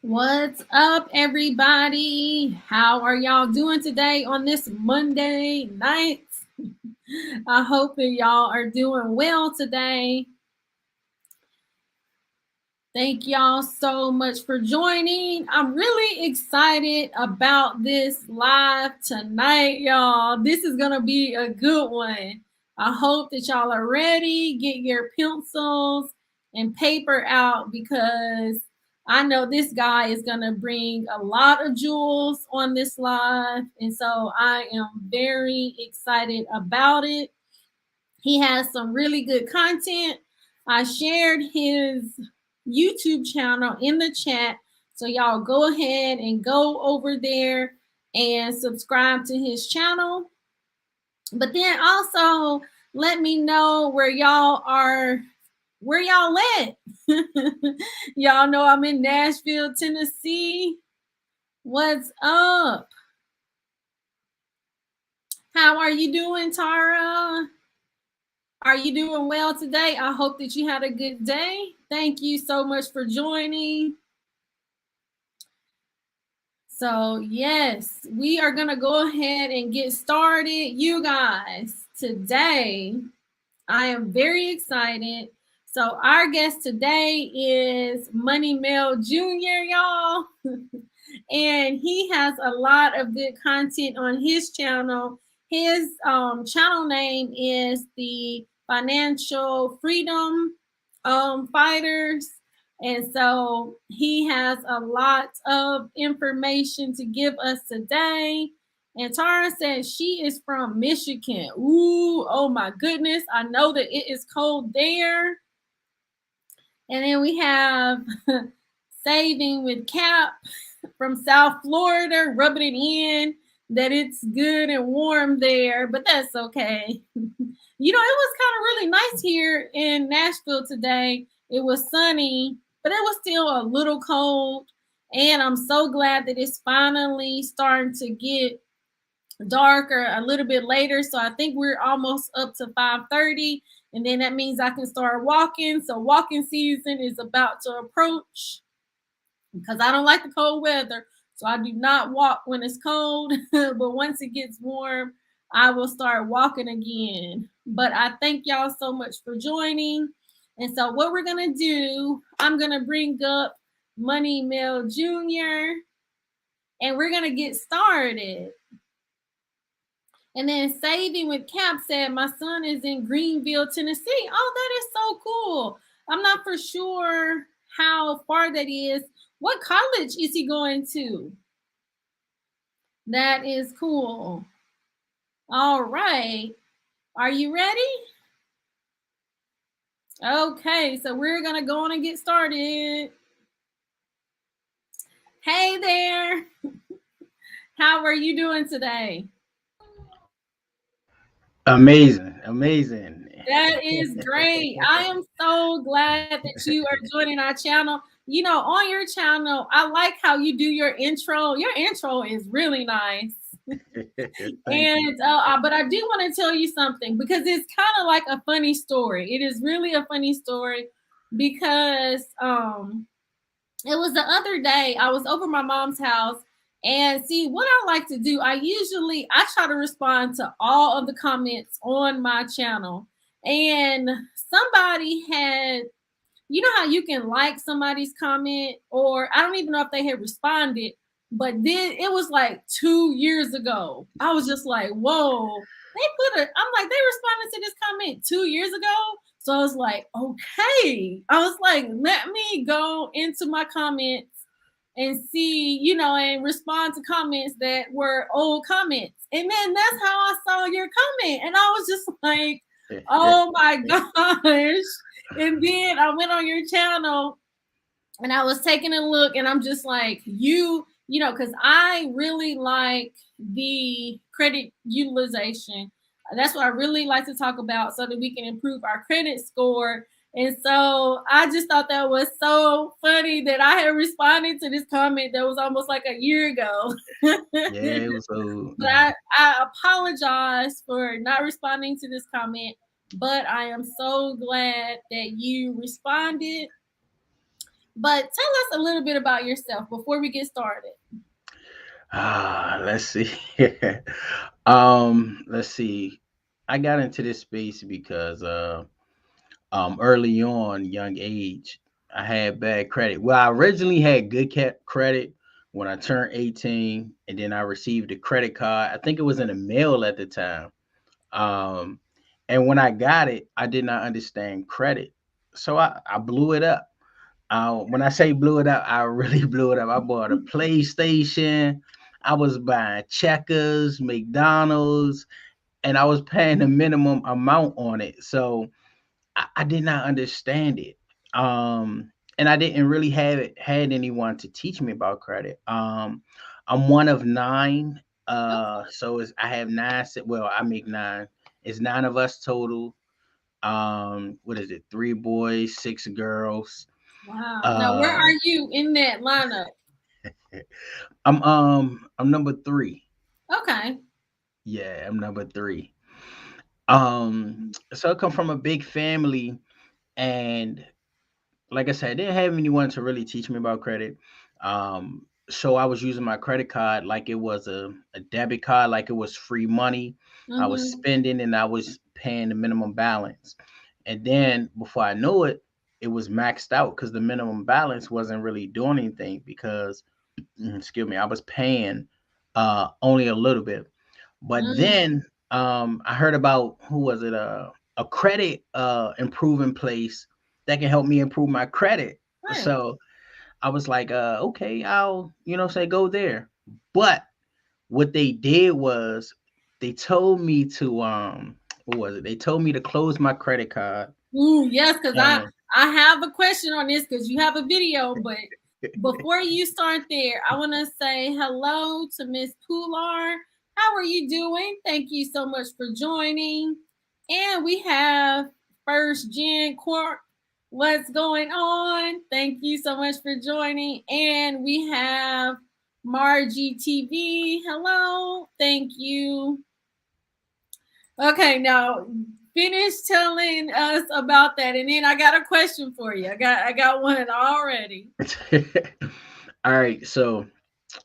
What's up, everybody? How are y'all doing today on this Monday night? I hope that y'all are doing well today. Thank y'all so much for joining. I'm really excited about this live tonight, y'all. This is going to be a good one. I hope that y'all are ready. Get your pencils and paper out because I know this guy is going to bring a lot of jewels on this live. And so I am very excited about it. He has some really good content. I shared his YouTube channel in the chat. So y'all go ahead and go over there and subscribe to his channel. But then also let me know where y'all are, where y'all at. Y'all know I'm in Nashville, Tennessee. What's up? How are you doing, Tara? Are you doing well today? I hope that you had a good day. Thank you so much for joining. So, yes, we are going to go ahead and get started. You guys, today I am very excited. So, our guest today is Money Mel Jr., y'all. And he has a lot of good content on his channel. His channel name is the Financial Freedom Fighters. And so he has a lot of information to give us today. And Tara says she is from Michigan. Ooh, oh my goodness. I know that it is cold there. And then we have Saving with Cap from South Florida, rubbing it in that it's good and warm there, but that's okay. You know, it was kind of really nice here in Nashville today. It was sunny, but it was still a little cold. And I'm so glad that it's finally starting to get darker a little bit later. So I think we're almost up to 5:30. And then that means I can start walking. So walking season is about to approach because I don't like the cold weather. So I do not walk when it's cold. But once it gets warm, I will start walking again. But I thank y'all so much for joining. And so what we're going to do, I'm going to bring up Money Mel Jr. and we're going to get started. And then Saving with Cap said, my son is in Greenville, Tennessee. Oh, that is so cool. I'm not for sure how far that is. What college is he going to? That is cool. All right. Are you ready? Okay, so we're going to go on and get started. Hey there. How are you doing today? Amazing. That is great. I am so glad that you are joining our channel. You know, on your channel, I like how you do your intro. Your intro is really nice. And but I do want to tell you something because it's kind of like a funny story. It is really a funny story because it was the other day I was over my mom's house and see what I like to do. I try to respond to all of the comments on my channel. And somebody had, you know how you can like somebody's comment, or I don't even know if they had responded, but then it was like 2 years ago. I was just like, whoa, I'm like, they responded to this comment 2 years ago. So I was like, okay. I was like, let me go into my comments and see, you know, and respond to comments that were old comments. And then that's how I saw your comment. And I was just like, oh my gosh. And then I went on your channel and I was taking a look and I'm just like, you know, because I really like the credit utilization. That's what I really like to talk about so that we can improve our credit score. And so I just thought that was so funny that I had responded to this comment that was almost like a year ago. Yeah, it was so. But I apologize for not responding to this comment, but I am so glad that you responded But tell us a little bit about yourself before we get started. Let's see. Let's see. I got into this space because early on, young age, I had bad credit. Well, I originally had good credit when I turned 18, and then I received a credit card. I think it was in the mail at the time. Um, and when I got it, I did not understand credit, so I blew it up. When I say blew it up, I really blew it up. I bought a PlayStation. I was buying checkers, McDonald's, and I was paying the minimum amount on it. So I did not understand it. And I didn't really had anyone to teach me about credit. I'm one of nine. So I have nine. Well, I make nine. It's nine of us total. What is it? Three boys, six girls. Wow. Now, where Uh, are you in that lineup? I'm number three. Okay. Yeah, I'm number three. So I come from a big family, and like I said, I didn't have anyone to really teach me about credit. So I was using my credit card like it was a debit card, like it was free money. I was Mm-hmm. spending and I was paying the minimum balance. And then before I knew it, it was maxed out because the minimum balance wasn't really doing anything because, excuse me, I was paying only a little bit. But Mm. then I heard about who was it? A credit improving place that can help me improve my credit. Right. So I was like, okay, I'll say go there. But what they did was they told me to what was it? They told me to close my credit card Ooh, yes, because I and I have a question on this because you have a video, but before you start there, I want to say hello to Miss Pular. How are you doing? Thank you so much for joining. And we have First Gen Corp. What's going on? Thank you so much for joining. And we have Margie TV. Hello. Thank you. Okay, now finish telling us about that, and then I got a question for you. I got one already. all right, so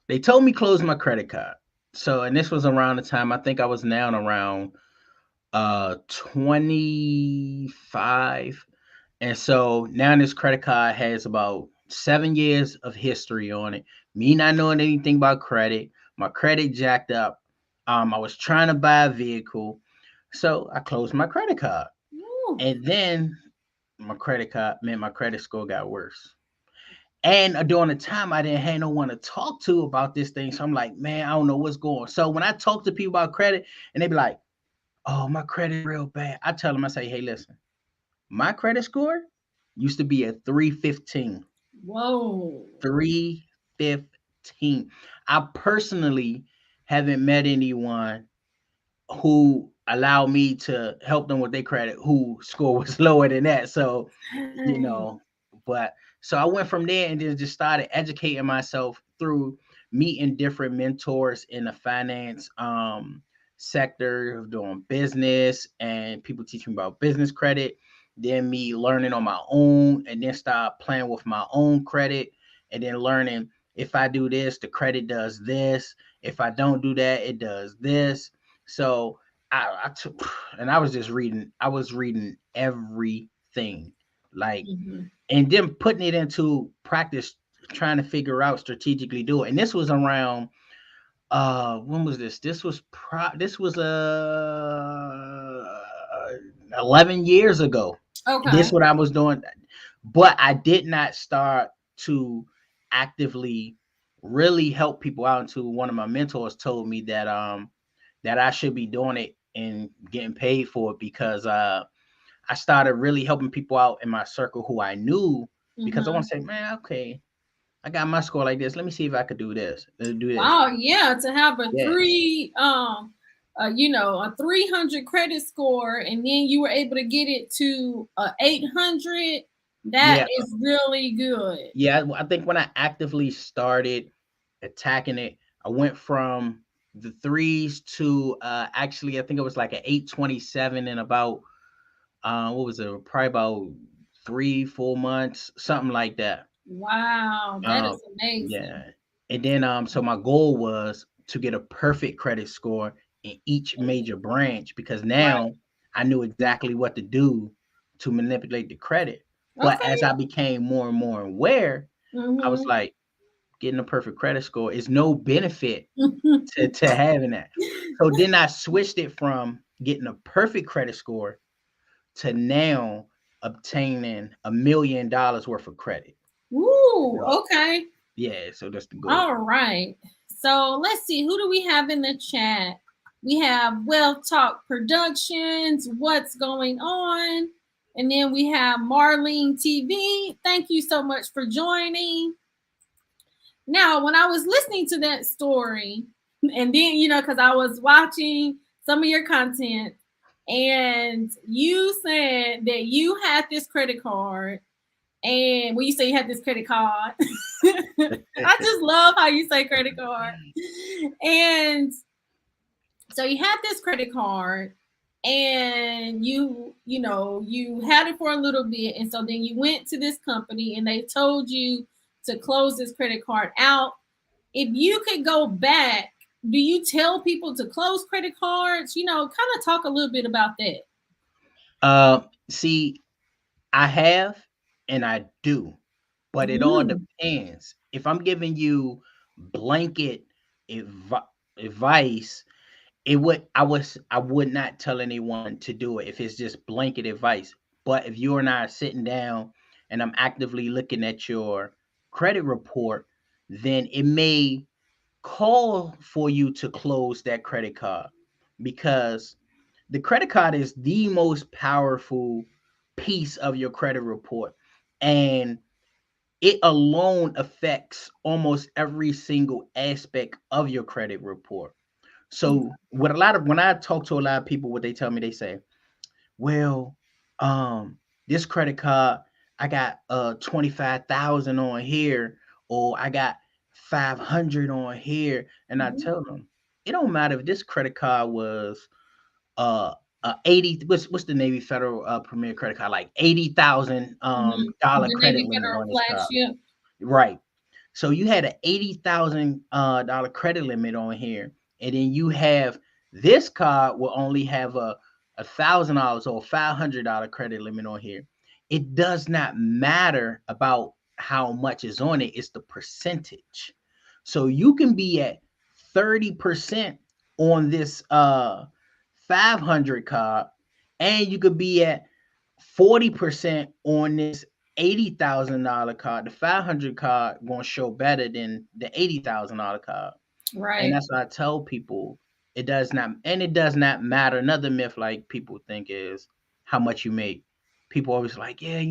they told me close my credit card. So and this was around the time I think I was now around 25. And so now this credit card has about 7 years of history on it. Me not knowing anything about credit, my credit jacked up. I was trying to buy a vehicle, so I closed my credit card. Ooh. And then my credit score got worse. And during the time, I didn't have no one to talk to about this thing. So I'm like, man, I don't know what's going on. So when I talk to people about credit, and they be like, oh, my credit real bad. I tell them, I say, hey, listen, my credit score used to be a 315. Whoa. 315. I personally haven't met anyone who allowed me to help them with their credit who score was lower than that. So, you Dang. know, but so I went from there and then just started educating myself through meeting different mentors in the finance sector of doing business, and people teach me about business credit, then me learning on my own, and then start playing with my own credit, and then learning if I do this, the credit does this. If I don't do that, it does this. So I took, and I was just reading. I was reading everything, like, Mhm. and then putting it into practice, trying to figure out strategically do it. And this was around. When was this? This was 11 years ago. Okay. This what I was doing, but I did not start to actively really help people out until one of my mentors told me that I should be doing it and getting paid for it because I started really helping people out in my circle who I knew because I want Hmm. to say, man, okay, I got my score like this. Let me see if I could do this. Do this. Wow. Yeah. To have a Yeah. a 300 credit score, and then you were able to get it to 800. That Yeah. is really good. Yeah. I think when I actively started attacking it, I went from the threes to actually I think it was like an 827 in about what was it? Probably about 3, 4 months, something like that. Wow, that is Um, amazing. yeah. And then so my goal was to get a perfect credit score in each major branch because Right. now I knew exactly what to do to manipulate the credit. But as Okay. I became more and more aware, I was Mm-hmm. like, getting a perfect credit score is no benefit to having that. So then I switched it from getting a perfect credit score to now obtaining $1 million worth of credit. Ooh, So okay. yeah, so that's the goal. All right. So let's see. Who do we have in the chat? We have Wealth Talk Productions. What's going on? And then we have Marlene TV. Thank you so much for joining. Now, when I was listening to that story, and then, because I was watching some of your content, and you said that you had this credit card, and when you say you had this credit card, I just love how you say credit card. And so you had this credit card, and you had it for a little bit, and so then you went to this company and they told you to close this credit card out. If you could go back, do you tell people to close credit cards? Kind of talk a little bit about that. See, I have and I do, but it all Mm, depends. If I'm giving you blanket advice, I would not tell anyone to do it if it's just blanket advice. But if you and I are sitting down and I'm actively looking at your credit report, then it may call for you to close that credit card because the credit card is the most powerful piece of your credit report, and it alone affects almost every single aspect of your credit report. So when I talk to a lot of people, what they tell me, they say, well, this credit card, I got 25,000 on here, or I got 500 on here. And I mhm, tell them, it don't matter if this credit card was uh 80, what's the Navy Federal Premier credit card, like $80,000 mhm. dollar The credit Navy limit Federal on this card. flagship. Right. So you had an $80,000 dollar credit limit on here, and then you have this card will only have $1,000 or $500 credit limit on here. It does not matter about how much is on it; it's the percentage. So you can be at 30% on this 500 card, and you could be at 40% on this $80,000 card. The 500 card gonna show better than the $80,000 card. And Right. that's what I tell people. It does not matter. Another myth like people think is how much you make. People always like, yeah,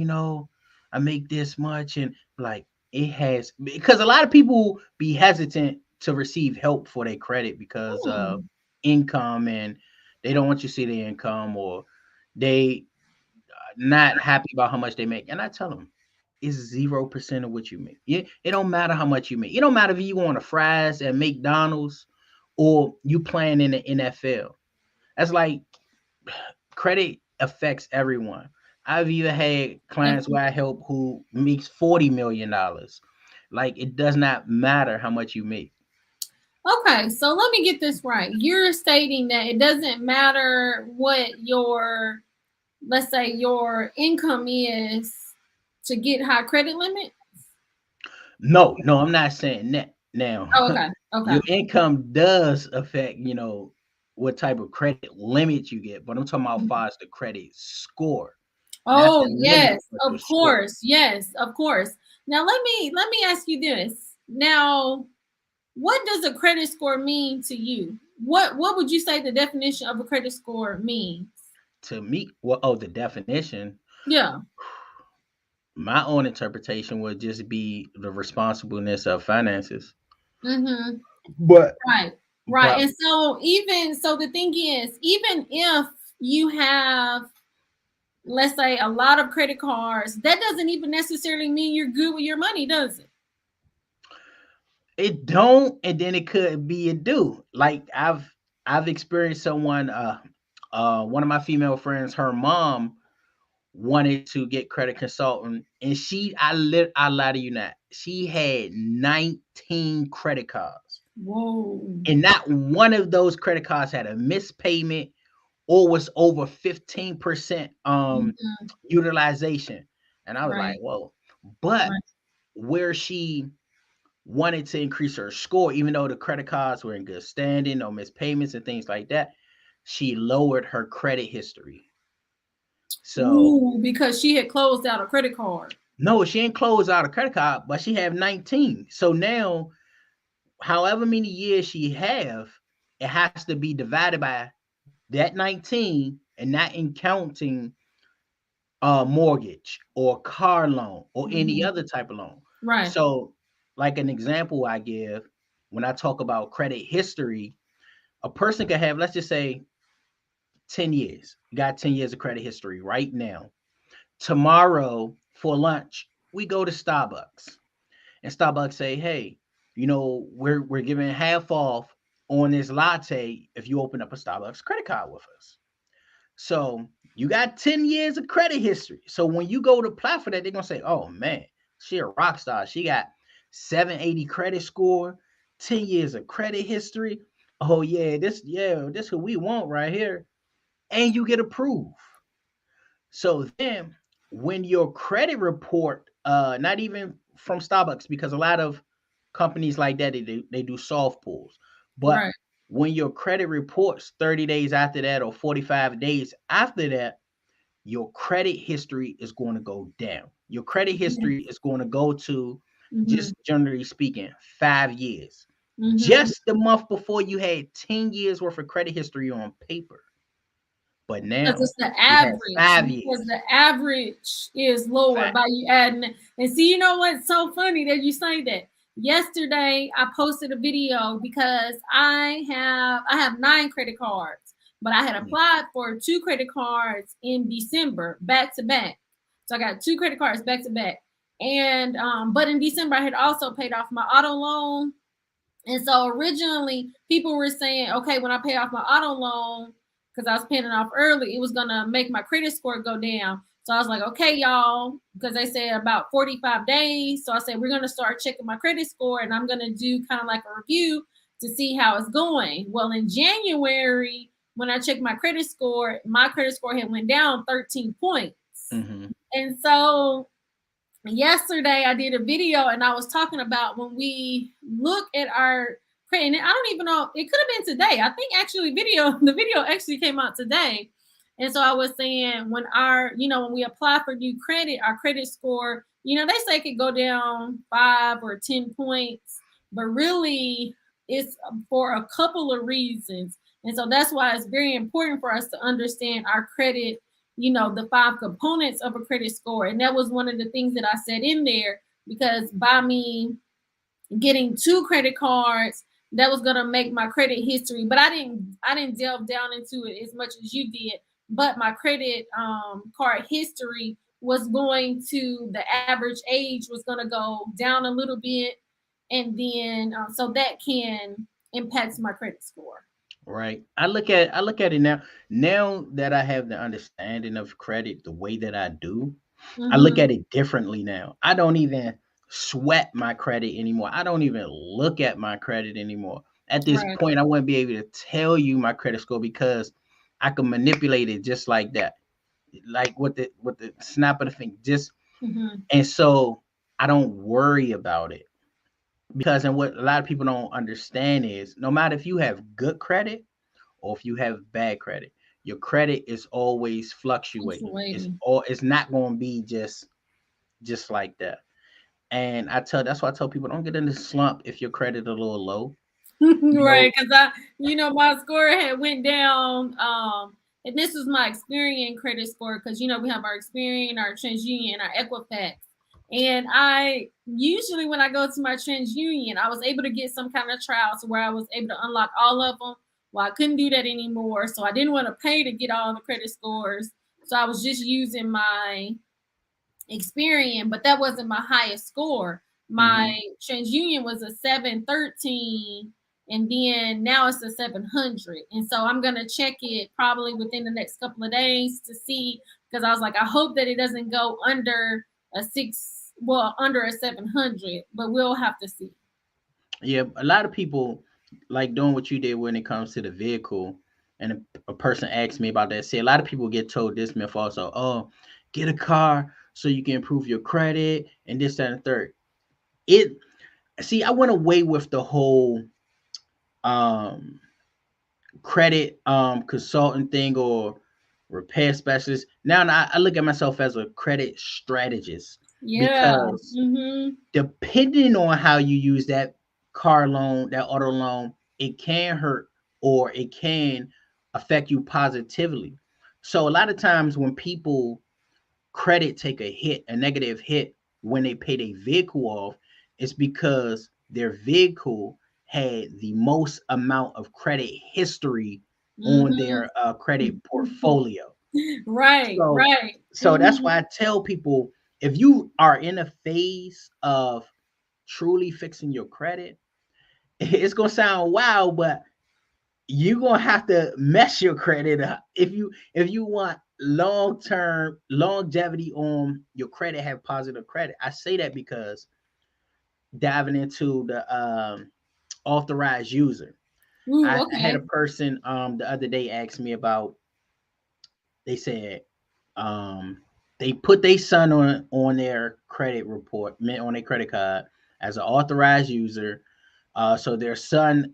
I make this much, and like it has, because a lot of people be hesitant to receive help for their credit because of Hmm. income, and they don't want you to see their income, or they not happy about how much they make. And I tell them, it's 0% of what you make. It don't matter how much you make. It don't matter if you want to fries at McDonald's or you playing in the NFL. That's like credit affects everyone. I've even had clients where I help who makes $40 million. Like it does not matter how much you make. Okay, so let me get this right. You're stating that it doesn't matter what your, let's say, your income is to get high credit limit. No, no, I'm not saying that. Now, Oh, okay. Okay. your income does affect, what type of credit limit you get, but I'm talking about far as the credit score, not Oh, the limit, yes, but the of score. course. Yes, of course. Now let me ask you this. Now, what does a credit score mean to you? What would you say the definition of a credit score means? To me, the definition, Yeah. my own interpretation would just be the responsibleness of finances. Mm-hmm. But Right. Right. but And so even so the thing is, even if you have, let's say, a lot of credit cards, that doesn't even necessarily mean you're good with your money, does it? it don't, and then it could be a do. Like I've experienced someone, one of my female friends, her mom wanted to get credit consultant, and I lie to you not, she had 19 credit cards. Whoa. And not one of those credit cards had a missed payment or was over 15% utilization. And I was like, Right. whoa. But Right. where she wanted to increase her score, even though the credit cards were in good standing, no missed payments and things like that, she lowered her credit history. So because she had closed out a credit card. no, she ain't closed out a credit card, but she have 19. So now, however many years she have, it has to be divided by that 19 and not in counting mortgage or car loan or any other type of loan. Right. So, like an example I give when I talk about credit history, a person could have, let's just say, 10 years. You got 10 years of credit history right now. Tomorrow for lunch, we go to Starbucks, and Starbucks say, "Hey, we're giving half off on this latte if you open up a Starbucks credit card with us." So you got 10 years of credit history. So when you go to apply for that, they're gonna say, "Oh man, she a rock star. She got 780 credit score, 10 years of credit history. Oh this who we want right here." And you get approved. So then when your credit report, not even from Starbucks, because a lot of companies like that, they do soft pulls. But Right. when your credit reports 30 days after that or 45 days after that, your credit history is going to go down. Your credit history is going to go to, just generally speaking, 5 years. Just the month before you had 10 years worth of credit history on paper. But Because now it's the you have average. 5 years. Because the average is lower by you adding it. And see, you know what's so funny that you say that? Yesterday I posted a video because I have 9 credit cards, but I had applied for 2 credit cards in December back to back. So I got 2 credit cards back to back. And but in December I had also paid off my auto loan. And so originally people were saying, okay, when I pay off my auto loan, because I was paying it off early, it was gonna make my credit score go down. So I was like, okay, y'all, because they said about 45 days. So I said, we're gonna start checking my credit score and I'm gonna do kind of like a review to see how it's going. Well, in January, when I checked my credit score had went down 13 points. And so yesterday I did a video and I was talking about when we look at our credit, and I don't even know, it could have been today. I think actually the video actually came out today. And so I was saying when when we apply for new credit, our credit score, they say it could go down 5 or 10 points, but really it's for a couple of reasons. And so that's why it's very important for us to understand our credit, the 5 components of a credit score. And that was one of the things that I said in there, because by me getting 2 credit cards, that was going to make my credit history, but I didn't delve down into it as much as you did. But my credit card history was the average age was going to go down a little bit. And then so that can impact my credit score. Right. I look at it now. Now that I have the understanding of credit the way that I do, I look at it differently now. I don't even sweat my credit anymore. I don't even look at my credit anymore. At this Right. point, I wouldn't be able to tell you my credit score because I can manipulate it just like that. Like with the snap of the finger. And so I don't worry about it. Because and what a lot of people don't understand is no matter if you have good credit or if you have bad credit, your credit is always fluctuating. It's not going to be just like that. And that's why I tell people don't get in the slump if your credit a little low. Right, because my score had went down. And this was my Experian credit score, because we have our Experian, our TransUnion, our Equifax. And I usually, when I go to my TransUnion, I was able to get some kind of trial to where I was able to unlock all of them. Well, I couldn't do that anymore, so I didn't want to pay to get all the credit scores. So I was just using my Experian, but that wasn't my highest score. My TransUnion was a 713, and then now it's a 700. And so I'm gonna check it probably within the next couple of days to see, because I was like, I hope that it doesn't go under under a 700, but we'll have to see. Yeah, a lot of people like doing what you did when it comes to the vehicle. And a person asked me about that. See, a lot of people get told this myth also. Oh, get a car so you can improve your credit and this, that, and third. It See, I went away with the whole um credit consultant thing or repair specialist. Now I look at myself as a credit strategist Yeah. because Mm-hmm. depending on how you use that car loan, that auto loan, it can hurt or it can affect you positively. So a lot of times when people credit take a hit, a negative hit when they pay their vehicle off, it's because their vehicle had the most amount of credit history on their credit Mm-hmm. portfolio. Right, So, right. so that's Mm-hmm. why I tell people if you are in a phase of truly fixing your credit, it's gonna sound wild, but you're gonna have to mess your credit up if you want long-term longevity on your credit, have positive credit. I say that because diving into the authorized user. Ooh, I had a okay. person the other day ask me about, they said um they put their son on their credit report, on their credit card as an authorized user. So their son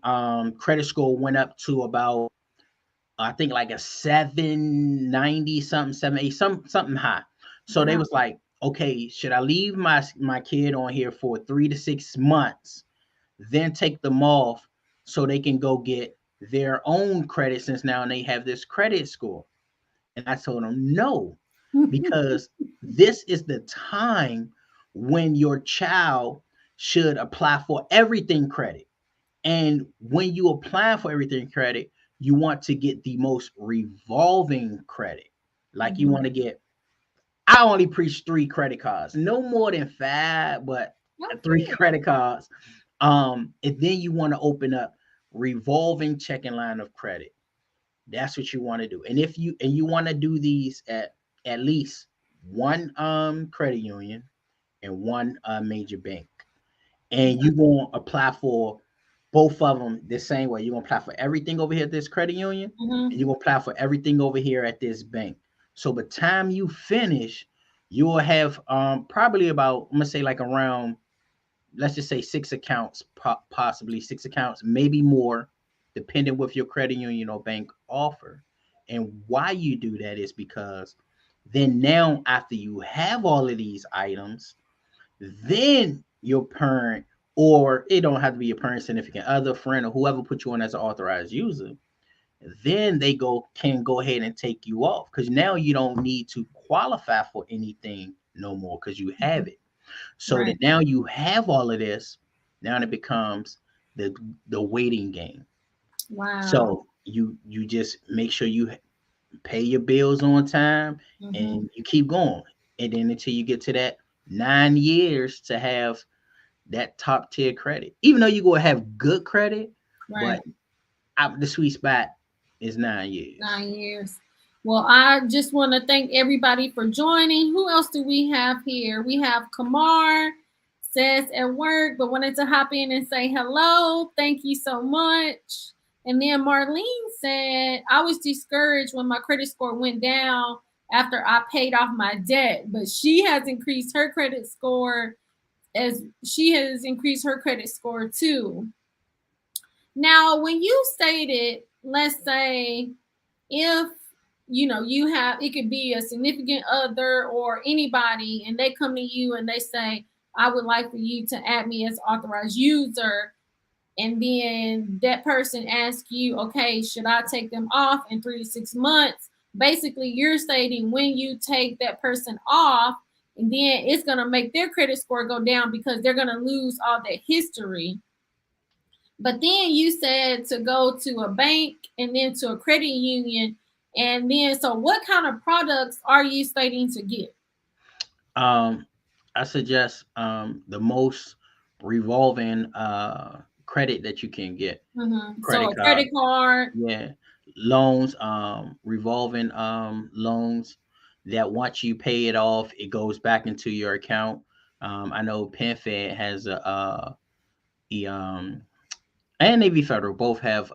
credit score went up to about, I think like a 790 something, 78, something high. So they Wow. was like, okay, should I leave my kid on here for 3 to 6 months, then take them off so they can go get their own credit since now they have this credit score? And I told them no, because this is the time when your child should apply for everything credit. And when you apply for everything credit, you want to get the most revolving credit. Like you Mhm. want to get, I only preach 3 credit cards, no more than 5, but three Okay. credit cards. And then you want to open up revolving checking line of credit. That's what you want to do. And if you want to do these at least one credit union and one major bank, and you're going to apply for both of them the same way. You're going to apply for everything over here at this credit union, and Mhm. you're going to apply for everything over here at this bank. So by the time you finish, you will have probably about, I'm going to say like around, let's just say 6 accounts, possibly 6 accounts, maybe more, depending what your credit union or bank offer. And why you do that is because then now after you have all of these items, then your parent, or it don't have to be your parent, significant other, friend, or whoever put you on as an authorized user, then they can go ahead and take you off because now you don't need to qualify for anything no more because you have Mhm. it. So that Right. now you have all of this, now it becomes the waiting game. Wow. So you just make sure you pay your bills on time Mhm. and you keep going. And then until you get to that 9 years to have that top tier credit. Even though you go have good credit, Right. but the sweet spot is 9 years. 9 years. Well, I just want to thank everybody for joining. Who else do we have here? We have Kamar, says at work, but wanted to hop in and say hello. Thank you so much. And then Marlene said, I was discouraged when my credit score went down after I paid off my debt, but she has increased her credit score as she has increased her credit score too. Now, when you stated, let's say, if you have, it could be a significant other or anybody, and they come to you and they say, I would like for you to add me as authorized user, and then that person asks you, okay, should I take them off in 3 to 6 months? Basically, you're stating when you take that person off, and then it's going to make their credit score go down because they're going to lose all that history. But then you said to go to a bank and then to a credit union. And then, so what kind of products are you stating to get? Um, I suggest the most revolving credit that you can get. So Credit a card, credit card. yeah, loans, revolving loans. that once you pay it off, it goes back into your account. I know PenFed has a and Navy Federal both have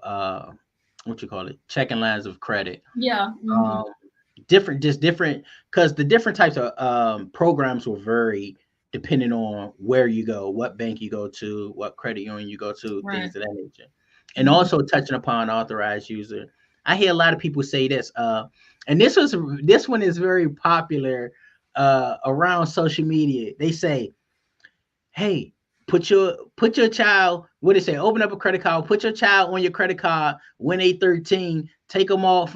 what you call it, checking lines of credit. Yeah. Um, different, because the different types of programs will vary depending on where you go, what bank you go to, what credit union you go to, Right. things of that nature. And also touching upon authorized user, I hear a lot of people say this, and this one is very popular around social media. They say, hey, put your child, what do they say, open up a credit card, put your child on your credit card when they 13, take them off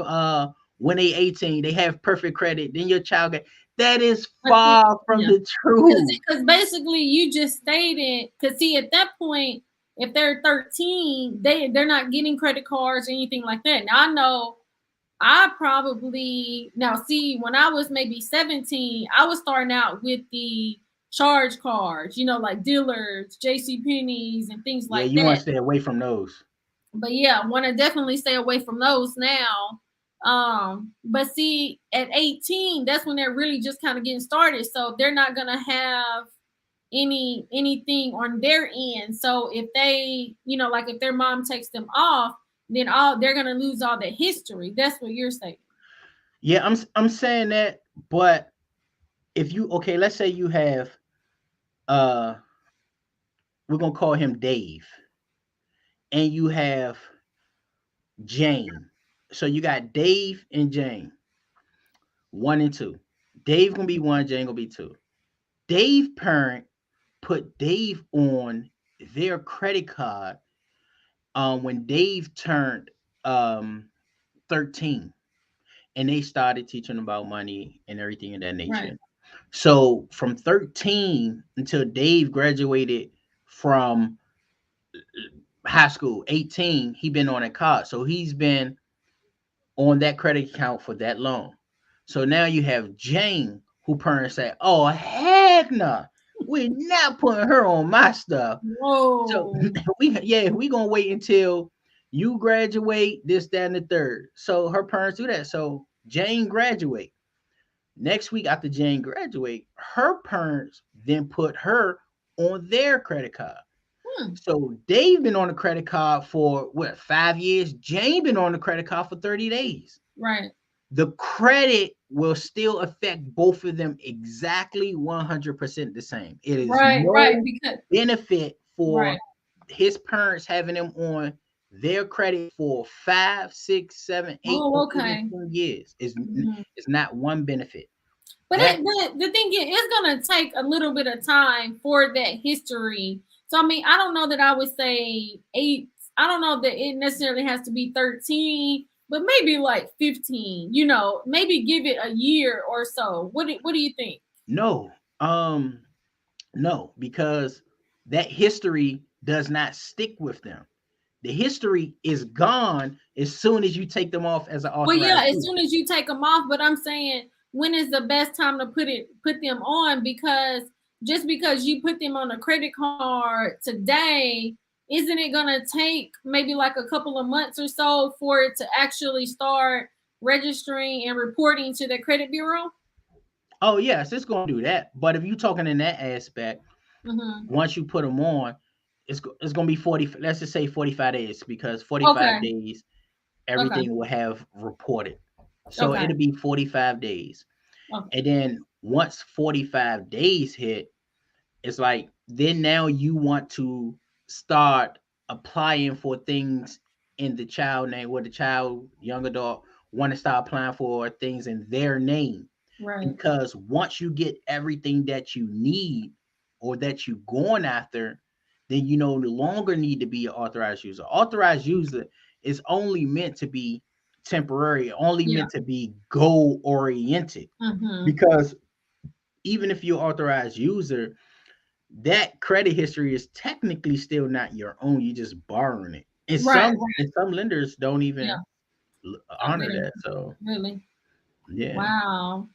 when they 18, they have perfect credit, then your child get. That is far from the truth. Because basically you just stated, because see, at that point, if they're 13, they're not getting credit cards or anything like that. Now I know I probably, now see, when I was maybe 17, I was starting out with the charge cards, like dealers, JC Penney's and things Yeah, like you want that. to stay away from those. But yeah, I want to definitely stay away from those now. But see, at 18, that's when they're really just kind of getting started. So they're not gonna have anything on their end. So if they, like if their mom takes them off, then they're gonna lose all the history. That's what you're saying. Yeah, I'm saying that, but if you, okay, let's say you have uh we're gonna call him Dave, and you have Jane. So you got Dave and Jane, 1 and 2. Dave gonna be 1, Jane gonna be 2. Dave parent put Dave on their credit card when Dave turned 13, and they started teaching about money and everything of that nature. Right. So from 13 until Dave graduated from high school, 18, he been on a card. So he's been on that credit account for that long. So now you have Jane, who parents say, "Oh heck no, nah, we're not putting her on my stuff." So Whoa. we gonna wait until you graduate, this, that, and the third. So her parents do that. So Jane graduate. Next week after Jane graduate, her parents then put her on their credit card. So Dave been on the credit card for what, 5 years? Jane been on the credit card for 30 days. Right. The credit will still affect both of them exactly 100% the same. It is Right. no Because benefit for right. his parents having him on their credit for 5, 6, 7, 8, or Oh, even okay. 10 years. Mhm. It's not one benefit. But That the thing is, it's gonna take a little bit of time for that history. So I mean, I don't know that I would say 8. I don't know that it necessarily has to be 13, but maybe like 15. Maybe give it a year or so. What do you think? no, no, because that history does not stick with them. The history is gone as soon as you take them off as an Well, yeah, authorized as user. soon as you take them off, but I'm saying when is the best time to put them on? Because just because you put them on a credit card today, isn't it gonna take maybe like a couple of months or so for it to actually start registering and reporting to the credit bureau? Oh yes, it's going to do that. But if you're talking in that aspect, Mm-hmm. once you put them on, it's going to be 40. Let's just say 45 days, because 45 Okay. days Okay. everything will have reported. So Okay. it'll be 45 days. Okay. And then once 45 days hit, it's like then now you want to start applying for things in the child name, where the child, young adult, want to start applying for things in their name. Right. Because once you get everything that you need or that you're going after, then you no longer need to be an authorized user. Authorized user is only meant to be temporary, only Yeah. meant to be goal oriented. Mm-hmm. Because even if you're authorized user, that credit history is technically still not your own. You just borrowing it. And Right. some lenders don't Yeah. even Oh, honor that. So really. yeah. Wow.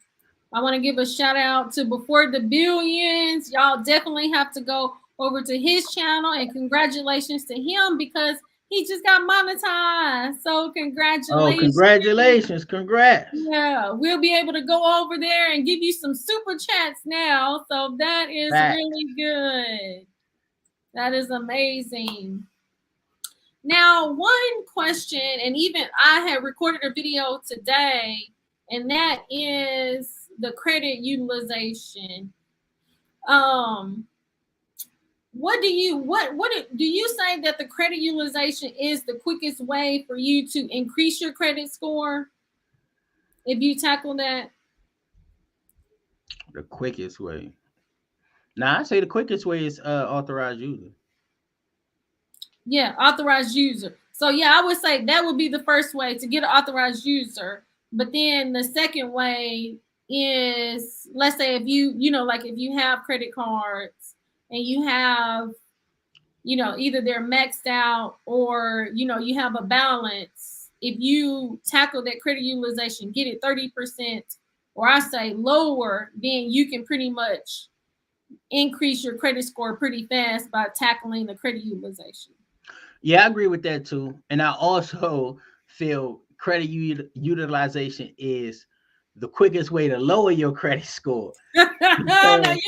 I want to give a shout out to Before the Billions. Y'all definitely have to go over to his channel, and congratulations to him because He just got monetized. So Oh, congratulations. congratulations. Congrats. Yeah, we'll be able to go over there and give you some super chats now. So that is Facts. really good. That is amazing. Now, one question, and even I had recorded a video today, and that is the credit utilization. Um, do you say that the credit utilization is the quickest way for you to increase your credit score if you tackle that? The quickest way. Now, I say the quickest way is authorized user. Yeah, authorized user. So yeah, I would say that would be the first way to get an authorized user. But then the second way is, let's say if like if you have credit cards and you have, either they're maxed out or, you have a balance. If you tackle that credit utilization, get it 30%, or I say lower, then you can pretty much increase your credit score pretty fast by tackling the credit utilization. Yeah, I agree with that too. And I also feel credit utilization is the quickest way to lower your credit score. Now Because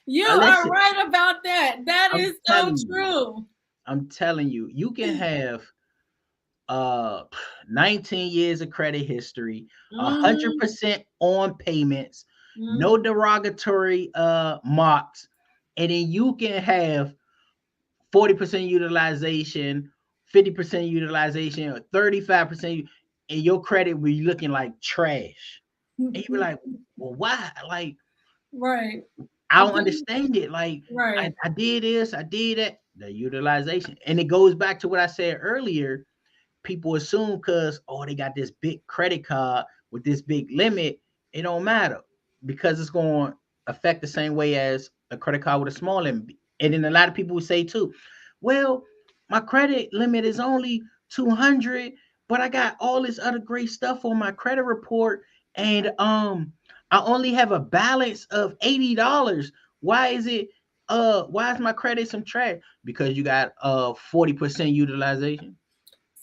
you are listen, right about that. That I'm is so telling you, true. I'm telling you, you can have uh 19 years of credit history, Mm-hmm. 100% on payments, Mm-hmm. no derogatory marks, and then you can have 40% utilization, 50% utilization, or 35%, and your credit will be looking like trash. And you be like, well, why? Like, Right. I don't Okay. understand it. Like, Right. I did this, I did that. The utilization. And it goes back to what I said earlier. People assume because, oh, they got this big credit card with this big limit, it don't matter because it's going to affect the same way as a credit card with a small limit. And then a lot of people will say too, well, my credit limit is only 200, but I got all this other great stuff on my credit report, and I only have a balance of $80. Why is it why is my credit some trash? Because you got 40% utilization.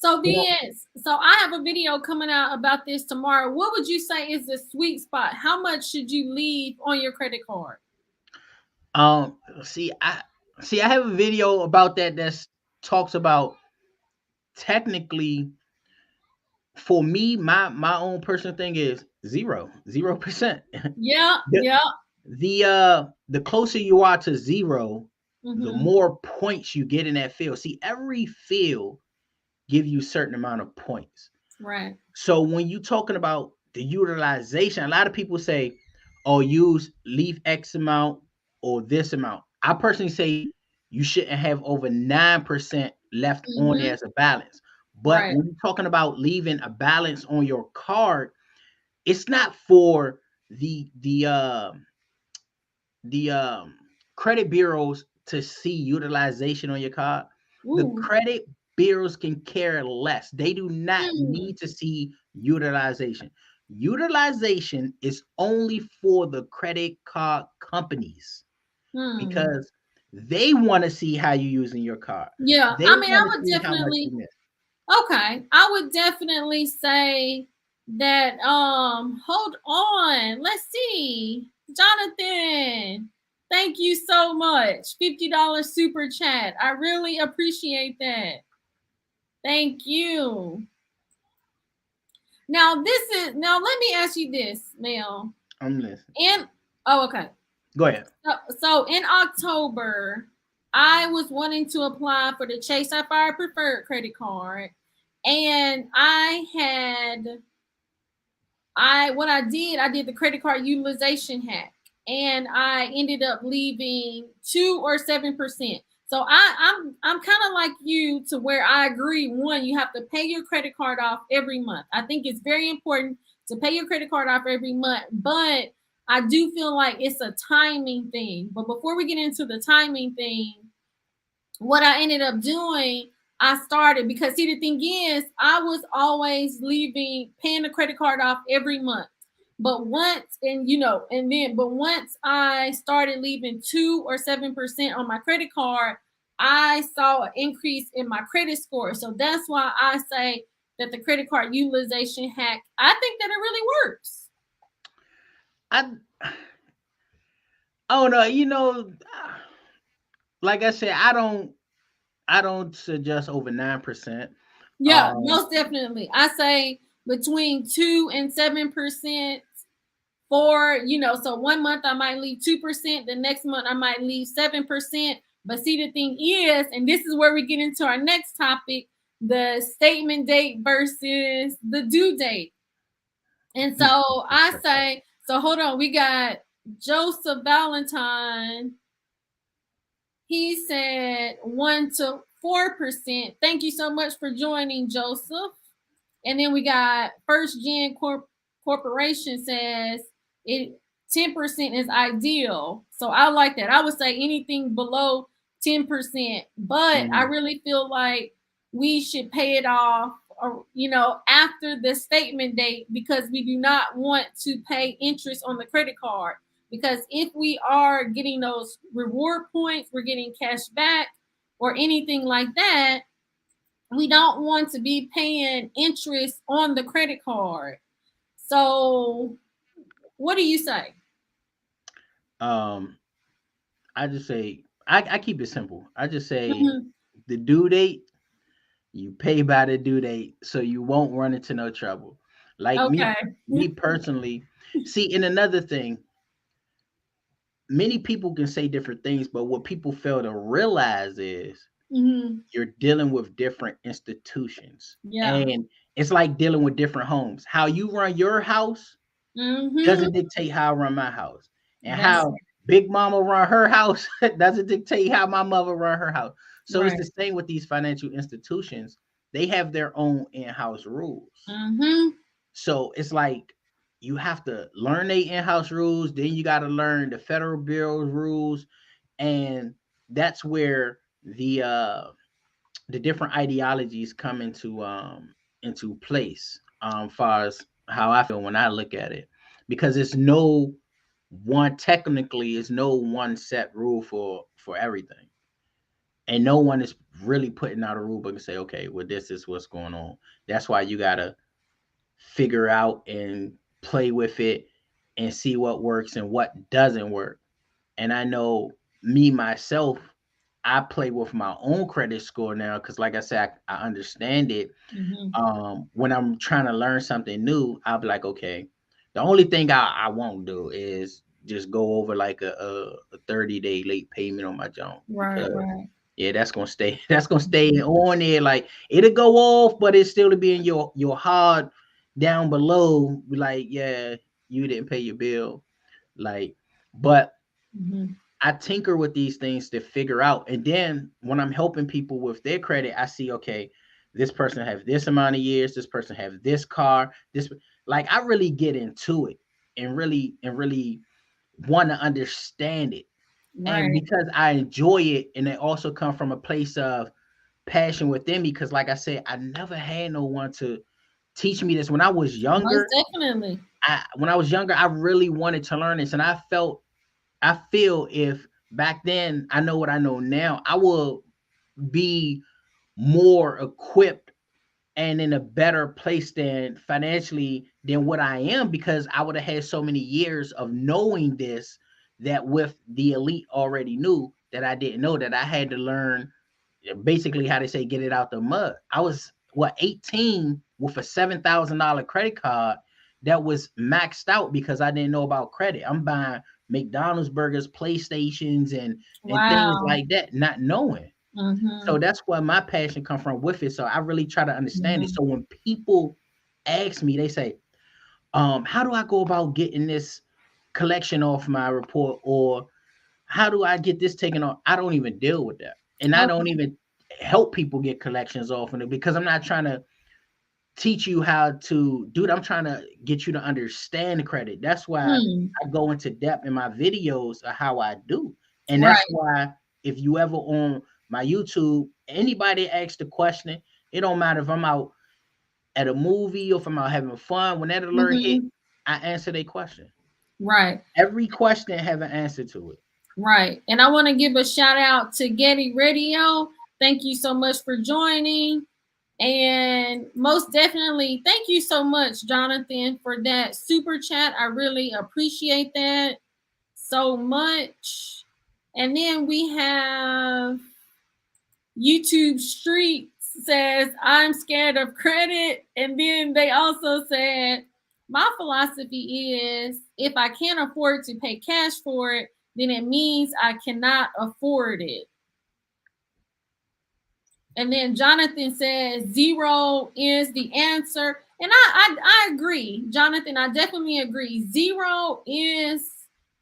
So You know, then, so I have a video coming out about this tomorrow. What would you say is the sweet spot? How much should you leave on your credit card? see, I have a video about that that's talks about technically for me, my own personal thing is 0%. Yeah, the yeah. the closer you are to zero, the Mm-hmm. more points you get in that field. See, every field give you a certain amount of points. Right. So when you talking about the utilization, a lot of people say, "Oh, use leave X amount or this amount." I personally say you shouldn't have over 9% left on there Mm-hmm. as a balance. But Right. when you're talking about leaving a balance on your card, it's not for the credit bureaus to see utilization on your card. The Ooh. credit bureaus can care less. They do not Hmm. need to see utilization. Utilization is only for the credit card companies Hmm. because they want to see how you're using your card. Yeah. They I mean, want I to would see how much you definitely. miss. Okay, I would definitely say that hold on. Let's see. Jonathan, thank you so much. $50 super chat. I really appreciate that. Thank you. Now let me ask you this, Mel. I'm listening. And oh, okay. Go ahead. So in October, I was wanting to apply for the Chase Sapphire Preferred credit card, and I did the credit card utilization hack, and I ended up leaving 2 or 7%. So I'm kind of like you to where I agree. One, you have to pay your credit card off every month. I think it's very important to pay your credit card off every month, but I do feel like it's a timing thing. But before we get into the timing thing, what I ended up doing, I started, because see, the thing is, I was always paying the credit card off every month. But once I started leaving 2 or 7% on my credit card, I saw an increase in my credit score. So that's why I say that the credit card utilization hack, I think that it really works. I oh no, like I said, I don't suggest over 9%. Yeah, Um, most definitely. I say between 2 and 7% for, so 1 month I might leave 2%, the next month I might leave 7%. But see, the thing is, and this is where we get into our next topic, the statement date versus the due date. And so I say, so hold on, we got Joseph Valentine. He said 1 to 4%. Thank you so much for joining, Joseph. And then we got First Gen Corporation says it 10% is ideal. So I like that. I would say anything below 10%, but I mhm. really feel like we should pay it off or after the statement date, because we do not want to pay interest on the credit card, because if we are getting those reward points, we're getting cash back or anything like that, we don't want to be paying interest on the credit card. So, what do you say? um, I just say I keep it simple. I just say Mhm. the due date, you pay by the due date, so you won't run into no trouble. Like me, Okay. me personally. See, and another thing, many people can say different things, but what people fail to realize is Hmm. you're dealing with different institutions, Yeah. and it's like dealing with different homes. How you run your house Hmm. doesn't dictate how I run my house, and That's how Big Mama run her house doesn't dictate how my mother run her house. So it's right. the same with these financial institutions. They have their own in-house rules. Hmm. So it's like you have to learn the in-house rules, then you got to learn the Federal Bureau rules, and that's where the different ideologies come into place, far as how I feel when I look at it, because it's no one technically is no one set rule for everything, and no one is really putting out a rule book and say, okay, well, this is what's going on. That's why you gotta figure out and play with it and see what works and what doesn't work. And I know me myself, I play with my own credit score now because, like I said, I understand it. Hmm. When I'm trying to learn something new, I'll be like, okay, the only thing I won't do is just go over like a 30-day late payment on my junk, Right. because Right. yeah, that's gonna stay that's gonna stay on there. Like it'll go off, but it's still to be in your hard down below. Be like, yeah, you didn't pay your bill. Like, but Hmm. I tinker with these things to figure out. And then when I'm helping people with their credit, I see, okay, this person have this amount of years, this person have this car, this, like I really get into it and really want to understand it. And Right. because I enjoy it, and it also come from a place of passion within me, because like I said, I never had no one to teach me this. When I was Most younger, definitely. I really wanted to learn this, and I feel if back then I know what I know now, I will be more equipped and in a better place than financially than what I am, because I would have had so many years of knowing this, that with the elite already knew that I didn't know, that I had to learn basically how they say get it out the mud. I was 18 with a $7,000 credit card that was maxed out because I didn't know about credit. I'm buying McDonald's burgers, PlayStations, and things Wow. like that, not knowing. So Hmm. that's where my passion come from with it. So I really try to understand it. Hmm. So when people ask me, they say, how do I go about getting this collection off my report, or how do I get this taken off? I don't even deal with that. And I don't Okay. even help people get collections off of it, because I'm not trying to teach you how to do it. I'm trying to get you to understand credit. That's why Hmm. I go into depth in my videos of how I do. And that's Right. why if you ever on my YouTube, anybody asks the question, it don't matter if I'm out at a movie or if I'm out having fun, when that alert hit, Hmm. I answer their question. Right. Every question have an answer to it. Right. And I want to give a shout out to Getty Radio. Thank you so much for joining. And most definitely, thank you so much, Jonathan, for that super chat. I really appreciate that so much. And then we have YouTube Streets says, I'm scared of credit. And then they also said, my philosophy is if I can't afford to pay cash for it, then it means I cannot afford it. And then Jonathan says 0 is the answer. And I agree, Jonathan. I definitely agree. 0 is,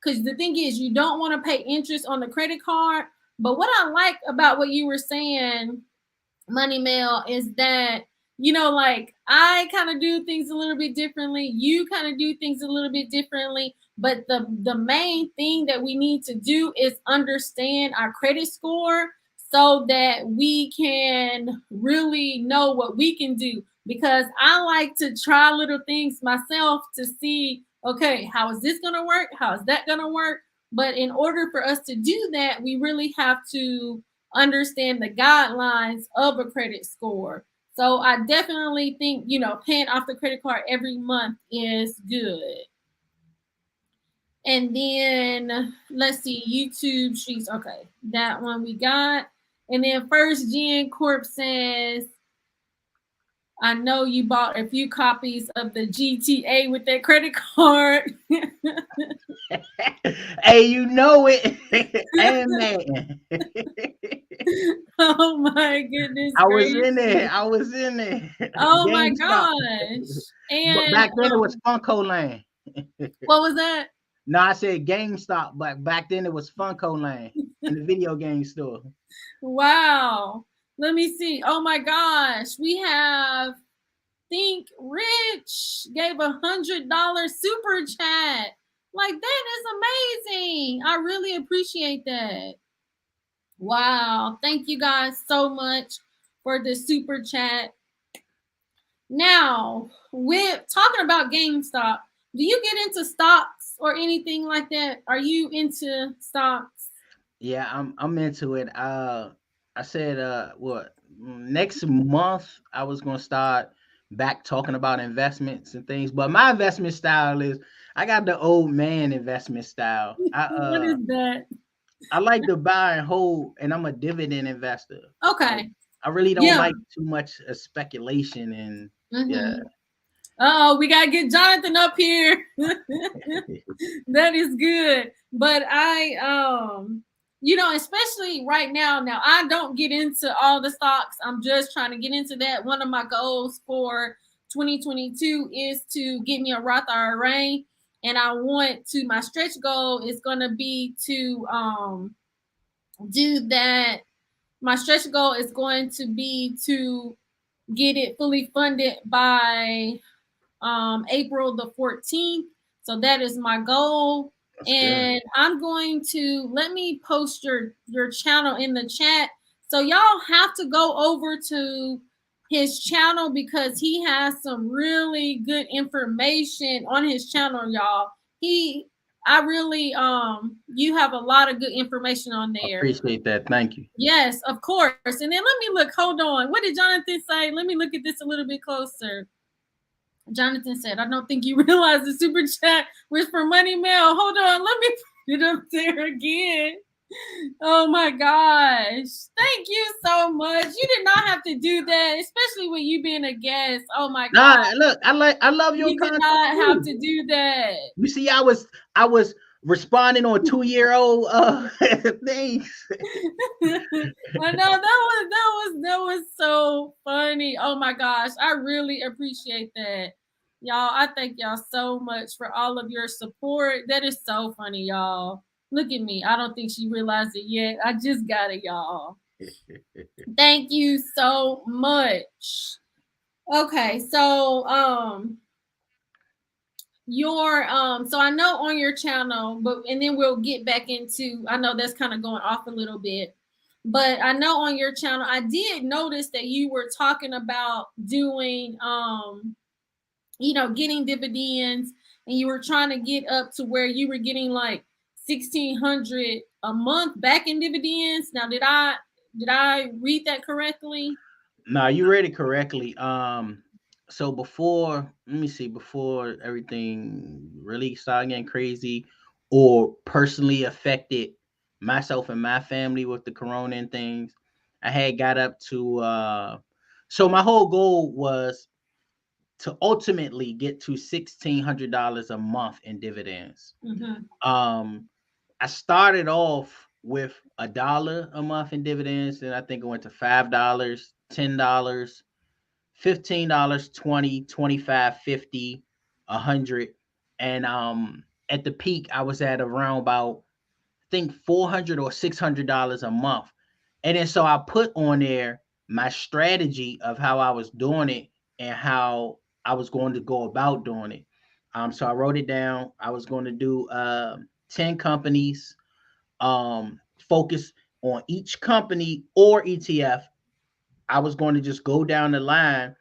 because the thing is, you don't want to pay interest on the credit card. But what I like about what you were saying, Money Mel, is that, you know, like I kind of do things a little bit differently. You kind of do things a little bit differently. But the main thing that we need to do is understand our credit score so that we can really know what we can do. Because I like to try little things myself to see, okay, how is this going to work? How is that going to work? But in order for us to do that, we really have to understand the guidelines of a credit score. So I definitely think, you know, paying off the credit card every month is good. And then let's see, YouTube Streets. Okay, that one we got. And then First Gen Corp says, I know you bought a few copies of the GTA with that credit card. Hey, you know it. Amen. Oh my goodness I was gracious. in there. I was in there. Oh my GameStop. gosh. But And back then it was Funko Land. what was that? No, I said GameStop, but back then it was Funko Land in the video game store. Wow. Let me see. Oh my gosh. We have Think Rich gave $100 super chat. Like, that is amazing. I really appreciate that. Wow. Thank you guys so much for the super chat. Now, with talking about GameStop, do you get into stocks or anything like that? Are you into stocks? Yeah, I'm into it. I said what next month I was gonna start back talking about investments and things, but my investment style is I got the old man investment style. What is that? I like to buy and hold, and I'm a dividend investor. Like Okay. I really don't Yeah. like too much speculation and yeah. Oh, we gotta get Jonathan up here. That is good. But you know, especially right now. Now I don't get into all the stocks. I'm just trying to get into that. One of my goals for 2022 is to get me a Roth IRA, and I want to. My stretch goal is going to be to do that. My stretch goal is going to be to get it fully funded by April the 14th. So that is my goal. That's And good. I'm going to let me post your channel in the chat. So y'all have to go over to his channel because he has some really good information on his channel, y'all. I really you have a lot of good information on I there. appreciate that. Thank you. Yes, of course. And then let me look. Hold on. What did Jonathan say? Let me look at this a little bit closer. Jonathan said, I don't think you realize the super chat was for Money Mel. Hold on, let me put it up there again. Oh my gosh. Thank you so much. You did not have to do that, especially with you being a guest. Oh my Nah, God. look, I love your You did content not have too. to do that. You see, I was responding on 2-year-old things. I know that was so funny. Oh my gosh. I really appreciate that. Y'all, I thank y'all so much for all of your support. That is so funny, y'all. Look at me. I don't think she realized it yet. I just got it, y'all. Thank you so much. Okay, so so I know on your channel, but and then we'll get back into, I know that's kind of going off a little bit, but I know on your channel I did notice that you were talking about doing you know, getting dividends, and you were trying to get up to where you were getting like 1,600 a month back in dividends. Now, did I read that correctly? No, you read it correctly. So before, let me see, before everything really started getting crazy, or personally affected myself and my family with the corona and things, I had got up to. So my whole goal was to ultimately get to $1,600 a month in dividends. Mm-hmm. I started off with $1 a month in dividends, and I think it went to $5, $10, $15, 20, 25, 50, 100. And at the peak, I was at around about, I think, $400 or $600 a month. And then so I put on there my strategy of how I was doing it and how I was going to go about doing it. So I wrote it down. I was going to do 10 companies, focus on each company or ETF. I was going to just go down the line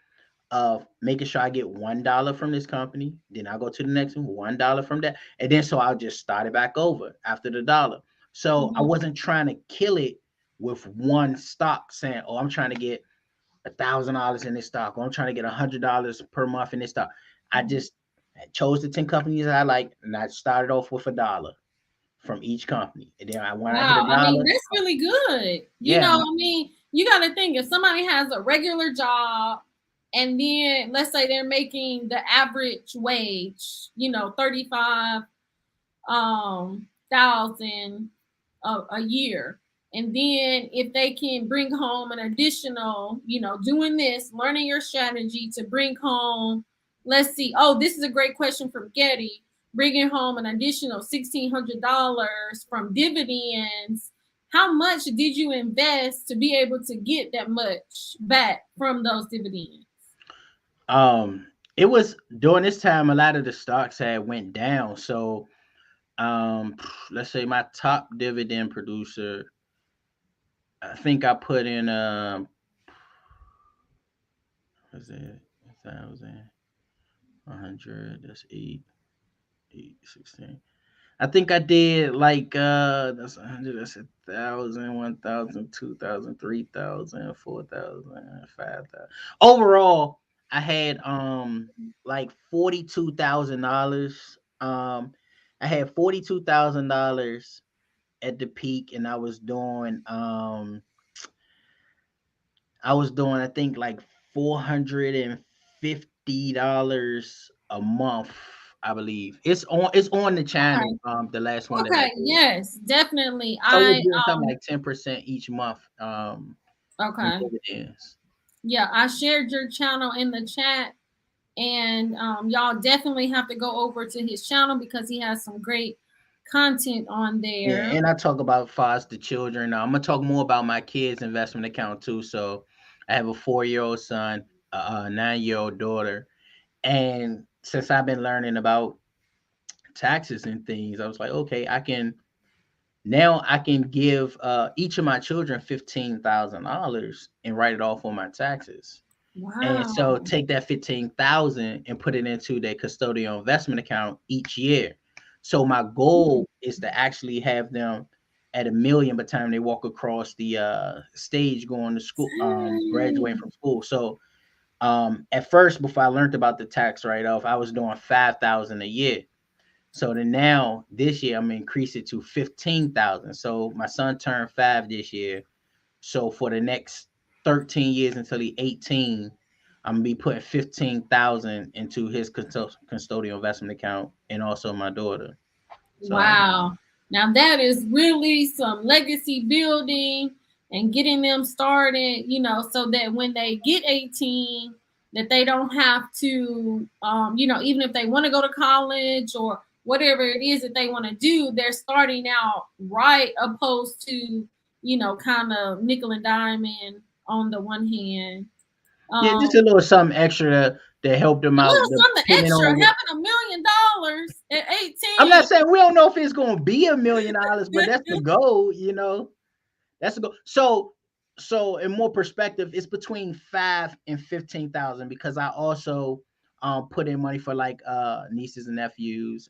of making sure I get $1 from this company. Then I'll go to the next one, $1 from that. And then so I'll just start it back over after the dollar. So I Mm-hmm. wasn't trying to kill it with one stock saying, oh, I'm trying to get $1,000 in this stock, or I'm trying to get $100 per month in this stock. I just chose the 10 companies I like, and I started off with $1 from each company. And then when I hit a Wow, I mean, dollar, that's really good. yeah, I mean, you got to think if somebody has a regular job and then let's say they're making the average wage, 35 thousand a year. And then if they can bring home an additional, doing this, learning your strategy to bring home, let's see. Oh, this is a great question from Getty. Bringing home an additional $1,600 from dividends. How much did you invest to be able to get that much back from those dividends? um, it was during this time a lot of the stocks had went down. So let's say my top dividend producer, I think I put in was it 1,000, 100, that's 8, 16. I think I did like that's 100, that's 1,000, 1,000, 2,000, 3,000, 4,000, 5,000. Overall, I had like $42,000. I had $42,000 at the peak, and I was doing I think like $450 a month, I believe. It's on the Okay. channel, the last one that I Okay. did. Yes, definitely. So we're doing something like 10% each month in Okay. dividends. Yeah, I shared your channel in the chat, and y'all definitely have to go over to his channel because he has some great content on Yeah, there. and I talk about foster children. I'm gonna talk more about my kids' investment account too. So I have a 4-year-old son, a 9-year-old daughter, and since I've been learning about taxes and things, I was like, okay, I can give each of my children $15,000 and write it off on my taxes. And so Wow. take that 15,000 and put it into their custodial investment account each year. So my goal is to actually have them at 1 million by the time they walk across the stage going to school, graduating from school. So at first, before I learned about the tax write-off, I was doing 5,000 a year. So then now this year I'm increasing it to 15,000. So my son turned 5 this year. So for the next 13 years until he's 18, I'm gonna be putting 15,000 into his custodial investment account, and also my daughter. So Wow. Now that is really some legacy building and getting them started, so that when they get 18, that they don't have to, even if they want to go to college or whatever it is that they want to do, they're starting out right, opposed to, kind of nickel and diamond on the one hand. yeah, Um, just a little something extra to help them a out, little something depending extra, on what. having $1 million at I'm 18. not saying we don't know if it's gonna be $1 million, but that's the goal. That's the goal. So in more perspective, it's between 5 and 15,000, because I also put in money for like nieces and nephews,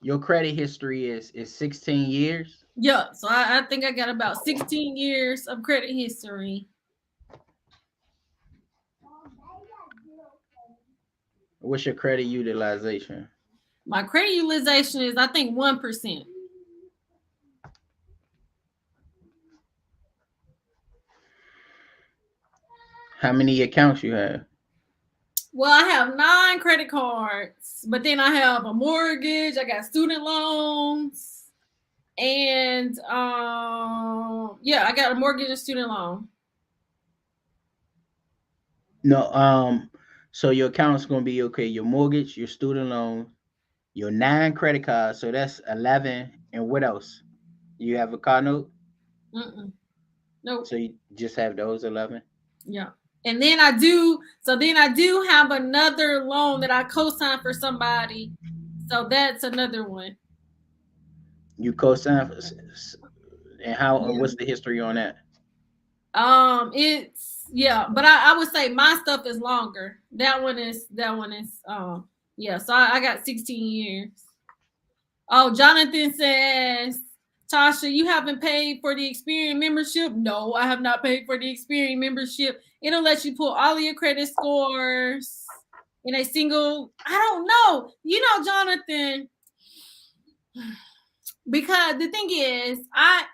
Your credit history is 16 years. Yeah, so I think I got about 16 years of credit history. What's your credit utilization? My credit utilization is, I think, 1%. How many accounts you have? Well, I have 9 credit cards, but then I have a mortgage, I got student loans, and yeah, I got a mortgage and student loan. No, so your account's gonna be okay. Your mortgage, your student loan, your 9 credit cards. So that's 11. And what else? You have a car note, Nope. so you just have those 11. Yeah. And then I do have another loan that I co-signed for somebody. So that's another one. You co-sign, and how? Yeah. What's the history on that? It's yeah, but I would say my stuff is longer. That one is yeah. So I got 16 years. Oh, Jonathan says, Tasha, you haven't paid for the Experian membership? No, I have not paid for the Experian membership. It'll let you pull all of your credit scores in a single. I don't know. You know, Jonathan, because the thing is, I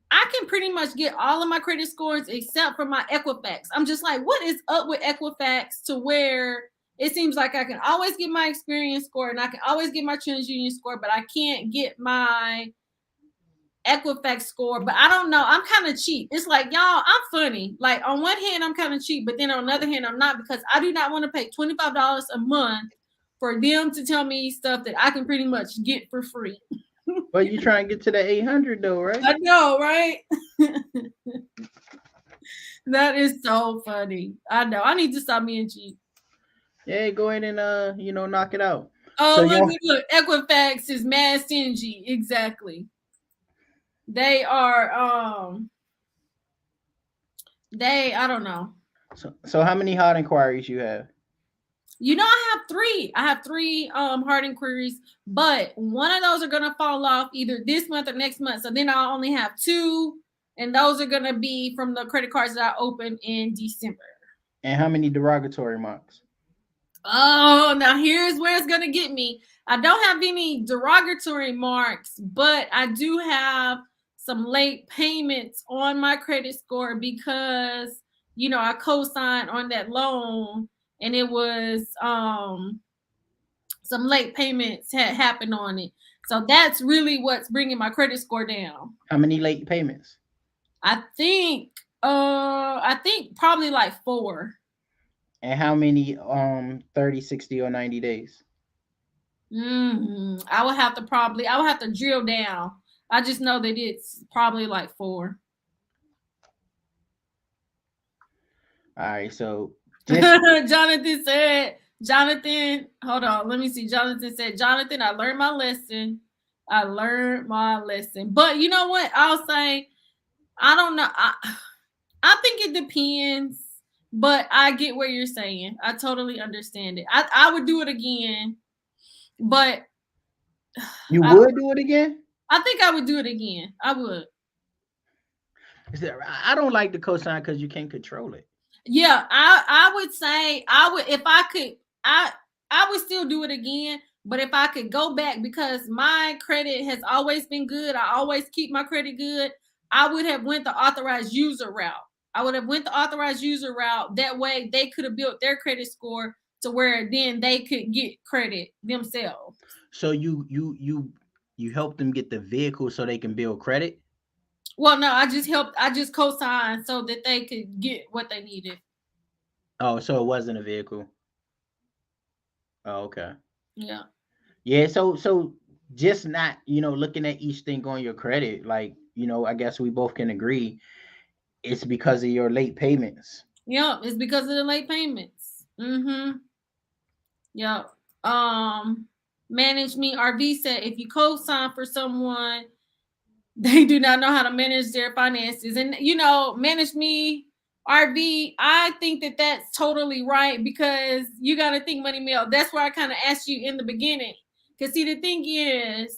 can pretty much get all of my credit scores except for my Equifax. I'm just like, what is up with Equifax to where it seems like I can always get my Experian score and I can always get my TransUnion score, but I can't get my Equifax score. But I don't know. I'm kind of cheap. It's like, y'all, I'm funny. Like, on one hand, I'm kind of cheap, but then on the other hand, I'm not, because I do not want to pay $25 a month for them to tell me stuff that I can pretty much get for free. But you trying to get to the 800 though, right? I know, right? That is so funny. I know. I need to stop being cheap. Yeah, go ahead and knock it out. Oh, So look. Equifax is mad stingy. Exactly. They are I don't know. So how many hot inquiries you have? You know, I have 3. I have 3 hard inquiries, but one of those are gonna fall off either this month or next month. So then I'll only have 2, and those are gonna be from the credit cards that I opened in December. And how many derogatory marks? Oh, now here's where it's gonna get me. I don't have any derogatory marks, but I do have some late payments on my credit score because I co-signed on that loan, and it was some late payments had happened on it. So that's really what's bringing my credit score down. How many late payments? I think probably like 4. And how many 30, 60, or 90 days? I would have to drill down. I just know that it's probably like 4. All right, so Jonathan, hold on, let me see. Jonathan said, Jonathan, I learned my lesson. But you know what? I'll say, I don't know. I think it depends, but I get what you're saying. I totally understand it. I would do it again, but you would do it again? I think I would do it again. I would. I don't like the cosign because you can't control it. Yeah, I would say I would, if I could, I would still do it again. But if I could go back, because my credit has always been good, I always keep my credit good, I would have went the authorized user route. That way they could have built their credit score to where then they could get credit themselves. So you help them get the vehicle so they can build credit? Well, no, I just co-signed so that they could get what they needed. Oh, so it wasn't a vehicle. Oh, okay. Yeah. Yeah, so just not, looking at each thing on your credit, like, I guess we both can agree it's because of your late payments. Yeah, it's because of the late payments. Yeah. Manage Me RV said, if you co-sign for someone, they do not know how to manage their finances. And Manage Me RV, I think that that's totally right, because you got to think, Money Mel. That's where I kind of asked you in the beginning. Because see, the thing is,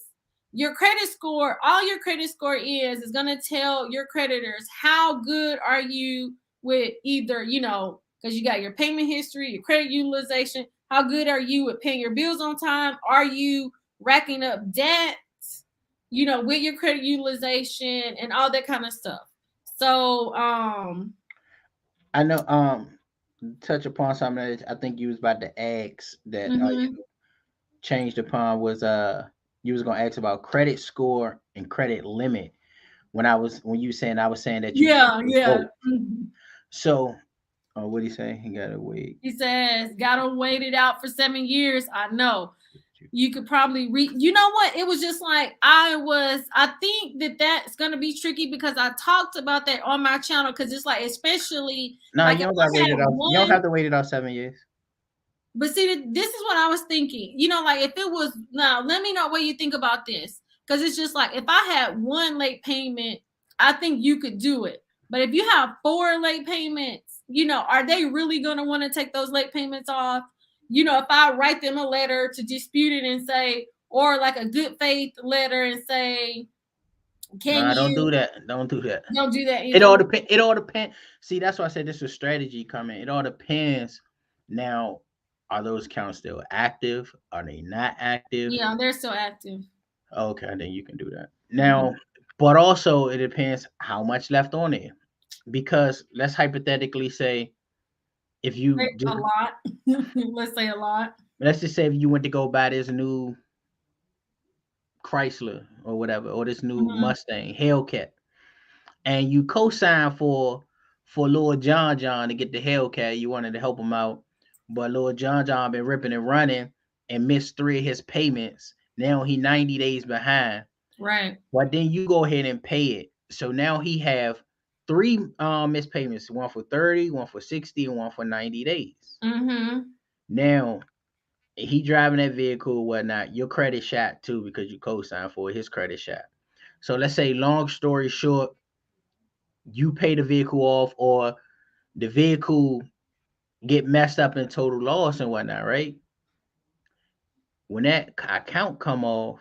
your credit score, all your credit score is going to tell your creditors how good are you with either, you know, because you got your payment history, your credit utilization, how good are you with paying your bills on time? Are you racking up debt, you know, with your credit utilization and all that kind of stuff. So, I know. Touch upon something that I think you was about to ask that mm-hmm. you changed upon was you was gonna ask about credit score and credit limit. When you saying I was saying that you can Yeah, do yeah. both. Mm-hmm. So, what do you say? He gotta wait. He says, gotta wait it out for 7 years. I know. You could probably read, you know what? It was just like, I think that that's going to be tricky because I talked about that on my channel. Cause it's like, especially No, like you if don't got to I wait had it off. You don't one, have to wait it off 7 years. but see, this is what I was thinking, you know, like if it was, now let me know what you think about this. Cause it's just like, if I had one late payment, I think you could do it. But if you have 4 late payments, you know, are they really going to want to take those late payments off? You know, if I write them a letter to dispute it and say, or like a good faith letter and say, can No, don't do you, that. Don't do that. don't do that It either? all depend. It all depend. See, that's why I said this is strategy coming. It all depends. Now, are those accounts still active? Are they not active? Yeah, they're still active. Okay, then you can do that. Mhm. Now, but also it depends how much left on it. Because let's hypothetically say if you Like, just a lot. Let's say a lot. let's just say if you went to go buy this new Chrysler or whatever, or this new Mhm. Mustang Hellcat, and you co-sign for Lord John to get the Hellcat. You wanted to help him out, but Lord John been ripping and running and missed 3 of his payments. Now he 90 days behind. Right. But then you go ahead and pay it. So now he have 3 missed payments, one for 30, one for 60, and one for 90 days. Mm-hmm. Now he driving that vehicle or whatnot, your credit shot too because you co-signed for it, his credit shot. So let's say long story short, you pay the vehicle off or the vehicle get messed up in total loss and whatnot, right? When that account come off,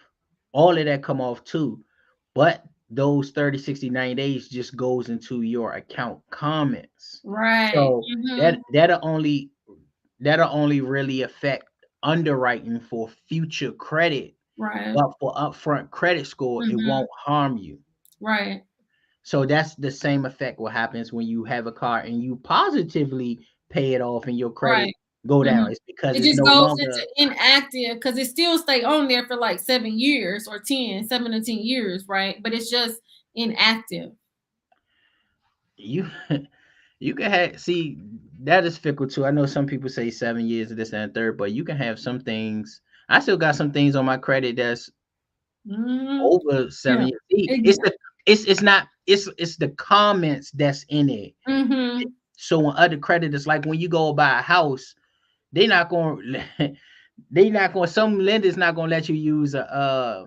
all of that come off too. But those 30, 60, 90 days just goes into your account comments. Right. So Mm-hmm. that'll only really affect underwriting for future credit, Right. but for upfront credit score, it Mm-hmm. won't harm you. Right. So that's the same effect what happens when you have a car and you positively pay it off and your credit Right. go Mm-hmm. down. It's because It it's just no goes longer into inactive because it still stay on there for like 7 years or 7 to 10 years, right? But it's just inactive. you you can have see that is fickle too. I know some people say 7 years of this and the third, but you can have some things. I still got some things on my credit that's Mm-hmm. over Yeah. 7 years. See, Yeah. it's not it's the comments that's in it. Mm-hmm. So when other creditors, like when you go buy a house, they not going they not going some lenders not going to let you use a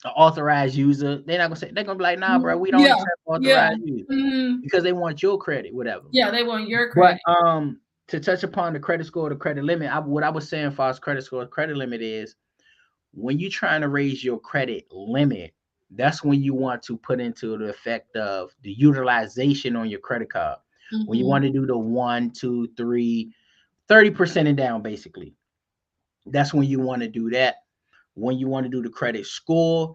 authorized user. They're not gonna say they're gonna be like, nah, bro, we don't Yeah. accept Yeah. authorized user Mm-hmm. because they want your credit, whatever. Yeah. They want your But credit. to touch upon the credit score, the credit limit, what I was saying for credit score, credit limit is when you're trying to raise your credit limit, that's when you want to put into the effect of the utilization on your credit card. When you Mm-hmm. want to do the 1, 2, 3, 30% and down, basically. That's when you want to do that. When you want to do the credit score,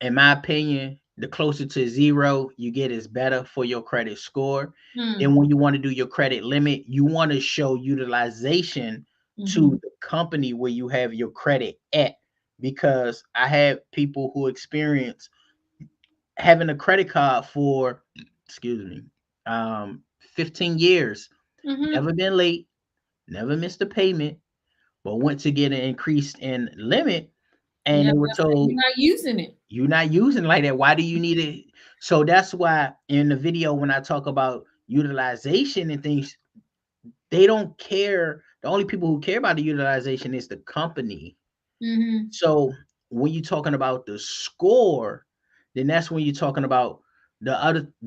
in my opinion, the closer to 0 you get is better for your credit score. And when you want to do your credit limit, you want to show utilization Mm-hmm. to the company where you have your credit at. Because I have people who experience having a credit card for, excuse me, 15 years, Mm-hmm. never been late, never missed a payment, but went to get an increase in limit, and Yeah. they were That's it. You're told not using it. you're not using it like that. Why do you need it? So that's why in the video when I talk about utilization and things, they don't care. The only people who care about the utilization is the company. Mm-hmm. So when you're talking about the score, then that's when you're talking about the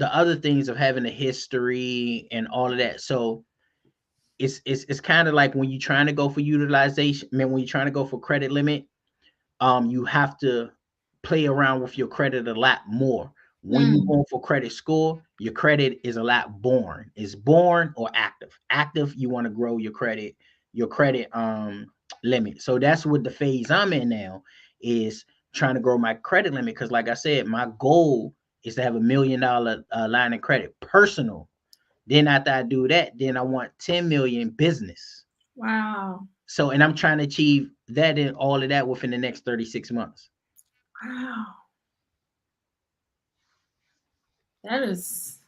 other things of having a history and all of that. So it's kind of like when you're trying to go for utilization, I mean, when you're trying to go for credit limit, you have to play around with your credit a lot more. When you're going for credit score, your credit is a lot born. It's born or active. Active, you want to grow your credit limit. So that's what the phase I'm in now is trying to grow my credit limit. Because like I said, my goal is to have $1 million line of credit personal. Then after I do that, then I want 10 million business. Wow. So, and I'm trying to achieve that and all of that within the next 36 months. Wow. That is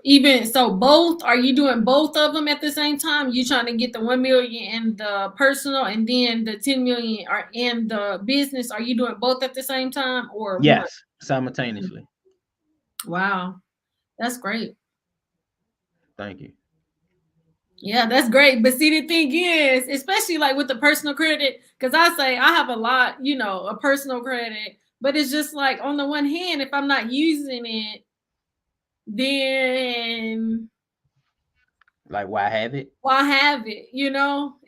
even so. Both, are you doing both of them at the same time? You trying to get the 1 million in the personal and then the 10 million are in the business? Are you doing both at the same time or one? Yes, simultaneously. Wow, that's great. Thank you. Yeah, that's great. But see, the thing is, especially like with the personal credit, because I say I have a lot, a personal credit, but it's just like on the one hand, if I'm not using it, then Like, why have it? why have it,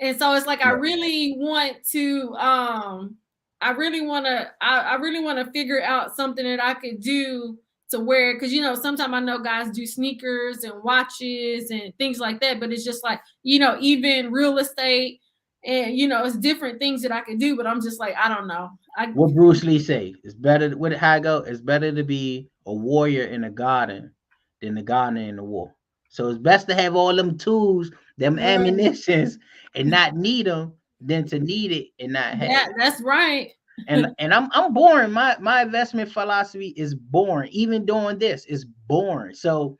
And so it's like I Yeah. really want to I really want to figure out something that I could do to wear, because sometimes I know guys do sneakers and watches and things like that, but it's just like, even real estate and it's different things that I could do, but I'm just like, I don't know. What Bruce Lee say? It's better. What how I go? It's better to be a warrior in the garden than the gardener in the war. So it's best to have all them tools, them ammunitions, and not need them than to need it and not have it. That's right. And I'm boring. My investment philosophy is boring. Even doing this is boring. So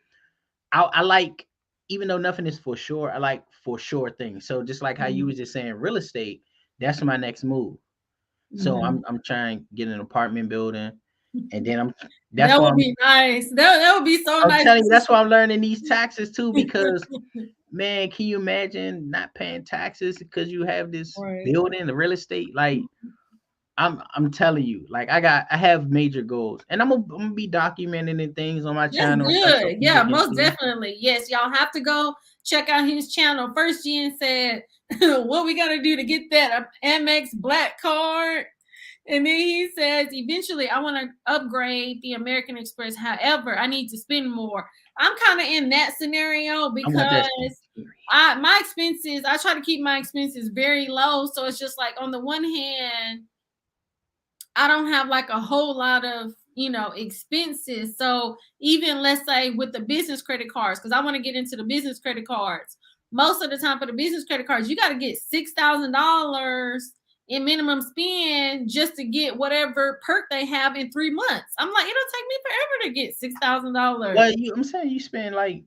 I like, even though nothing is for sure, I like for sure things. So just like how you was just saying real estate, that's my next move. So I'm trying to get an apartment building, and then that's That why would be nice. That would be so I'm nice. telling you, that's why I'm learning these taxes too, because man, can you imagine not paying taxes because you have this Right. building, the real estate? Like I'm telling you, like I have major goals, and I'm gonna be documenting things on my That's channel and stuff so good. people Yeah, can most see. definitely. Yes, y'all have to go check out his channel. First, Jen said, what we got to do to get that Amex Black card? And then he says, eventually, I want to upgrade the American Express. However, I need to spend more. I'm kind of in that scenario I want that because shit. my expenses, I try to keep my expenses very low. So it's just like, on the one hand, I don't have like a whole lot of, expenses. So even let's say with the business credit cards, because I want to get into the business credit cards. Most of the time for the business credit cards, you got to get $6,000 in minimum spend just to get whatever perk they have in 3 months. I'm like, it'll take me forever to get $6,000. Well, I'm saying you spend like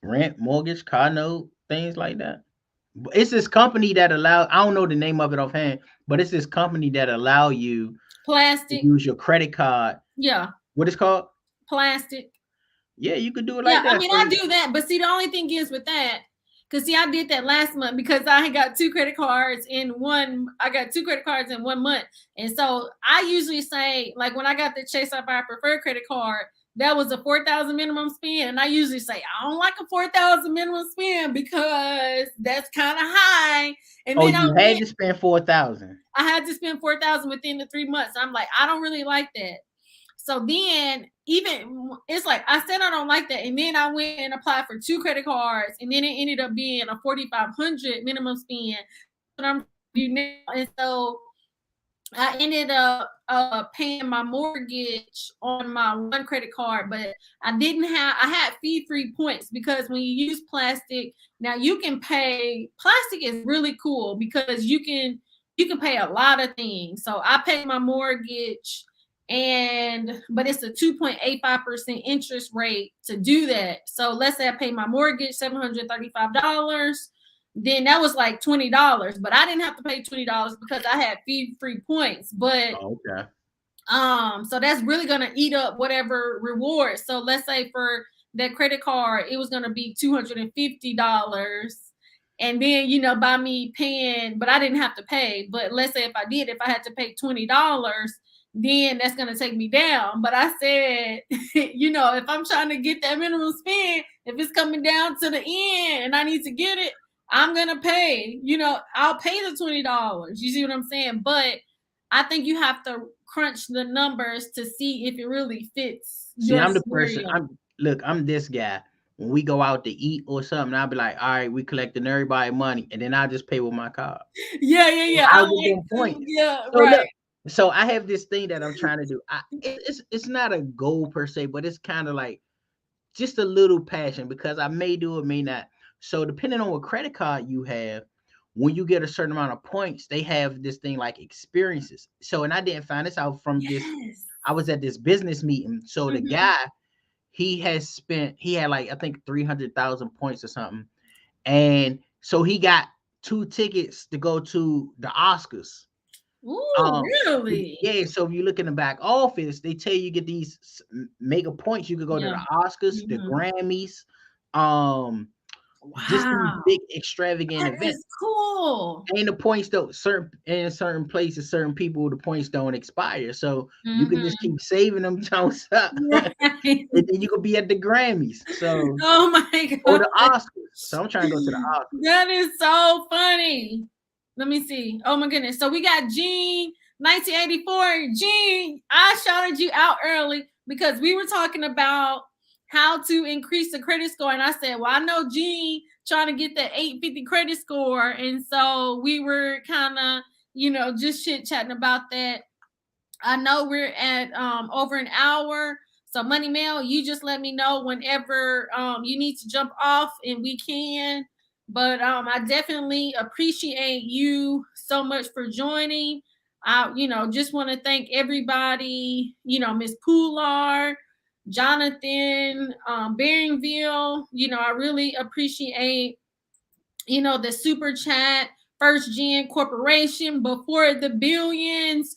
rent, mortgage, car note, things like that. It's this company that allow, I don't know the name of it offhand, but it's this company that allow you to Plastic. use your credit card. Yeah. What it's called? Plastic. Yeah, you could do it Yeah, like that. I mean, I do that, but see, the only thing is with that, because see, I did that last month because I got two credit cards in one. I got two credit cards in 1 month, and so I usually say, like, when I got the Chase Sapphire Preferred credit card, that was a 4,000 minimum spend, and I usually say I don't like a 4,000 minimum spend because that's kind of high. And Oh, then you had to spend 4,000. I had to spend 4,000 within the 3 months. I'm like, I don't really like that. So then even it's like I said I don't like that. And then I went and applied for two credit cards, and then it ended up being a 4,500 minimum spend. But I'm doing now. And so I ended up paying my mortgage on my one credit card, but I had fee-free points because when you use plastic, now you can pay. Plastic is really cool because you can pay a lot of things. So I paid my mortgage, but it's a 2.85% interest rate to do that. So let's say I pay my mortgage $735. Then that was like $20, but I didn't have to pay $20 because I had fee-free points. But okay. So that's really gonna eat up whatever reward. So let's say for that credit card, it was gonna be $250. And then, by me paying, but I didn't have to pay. But let's say if I had to pay $20, then that's gonna take me down. But I said, if I'm trying to get that minimum spend, if it's coming down to the end and I need to get it, I'm gonna pay. I'll pay the $20. You see what I'm saying? But I think you have to crunch the numbers to see if it really fits See, your I'm the person. scenario. I'm this guy. When we go out to eat or something, I'll be like, all right, we collecting everybody money, and then I just pay with my card. Yeah. I I'll get like them to. points. Yeah, So right. look, so I have this thing that I'm trying to do. It's not a goal per se, but it's kind of like just a little passion because I may do it, may not. So depending on what credit card you have, when you get a certain amount of points, they have this thing like experiences. So, and I didn't find this out from this. Yes. I was at this business meeting. So the Mhm. guy, he had like I think 300,000 points or something, and so he got 2 tickets to go to the Oscars. Ooh, really? Yeah, so if you look in the back office, they tell you get these mega points. You could go to Yeah. the Oscars, the Mhm. Grammys, um, just these Wow. big extravagant That events. is cool. And the points don't certain places, certain people, the points don't expire. So you can just Mhm. keep saving them Jones up. And Right. then you could be at the Grammys. So Oh my or god. the Oscars. So I'm trying to go to the Oscars. That is so funny. Let me see. Oh my goodness. So we got Gene, 1984. Gene, I shouted you out early because we were talking about how to increase the credit score. And I said, well, I know Gene trying to get that 850 credit score. And so we were kind of, just chit chatting about that. I know we're at over an hour. So Money Mel, you just let me know whenever you need to jump off and we can. But I definitely appreciate you so much for joining. I, just want to thank everybody, Miss Poular, Jonathan, Barringville. I really appreciate, the super chat, First Gen Corporation, before the billions.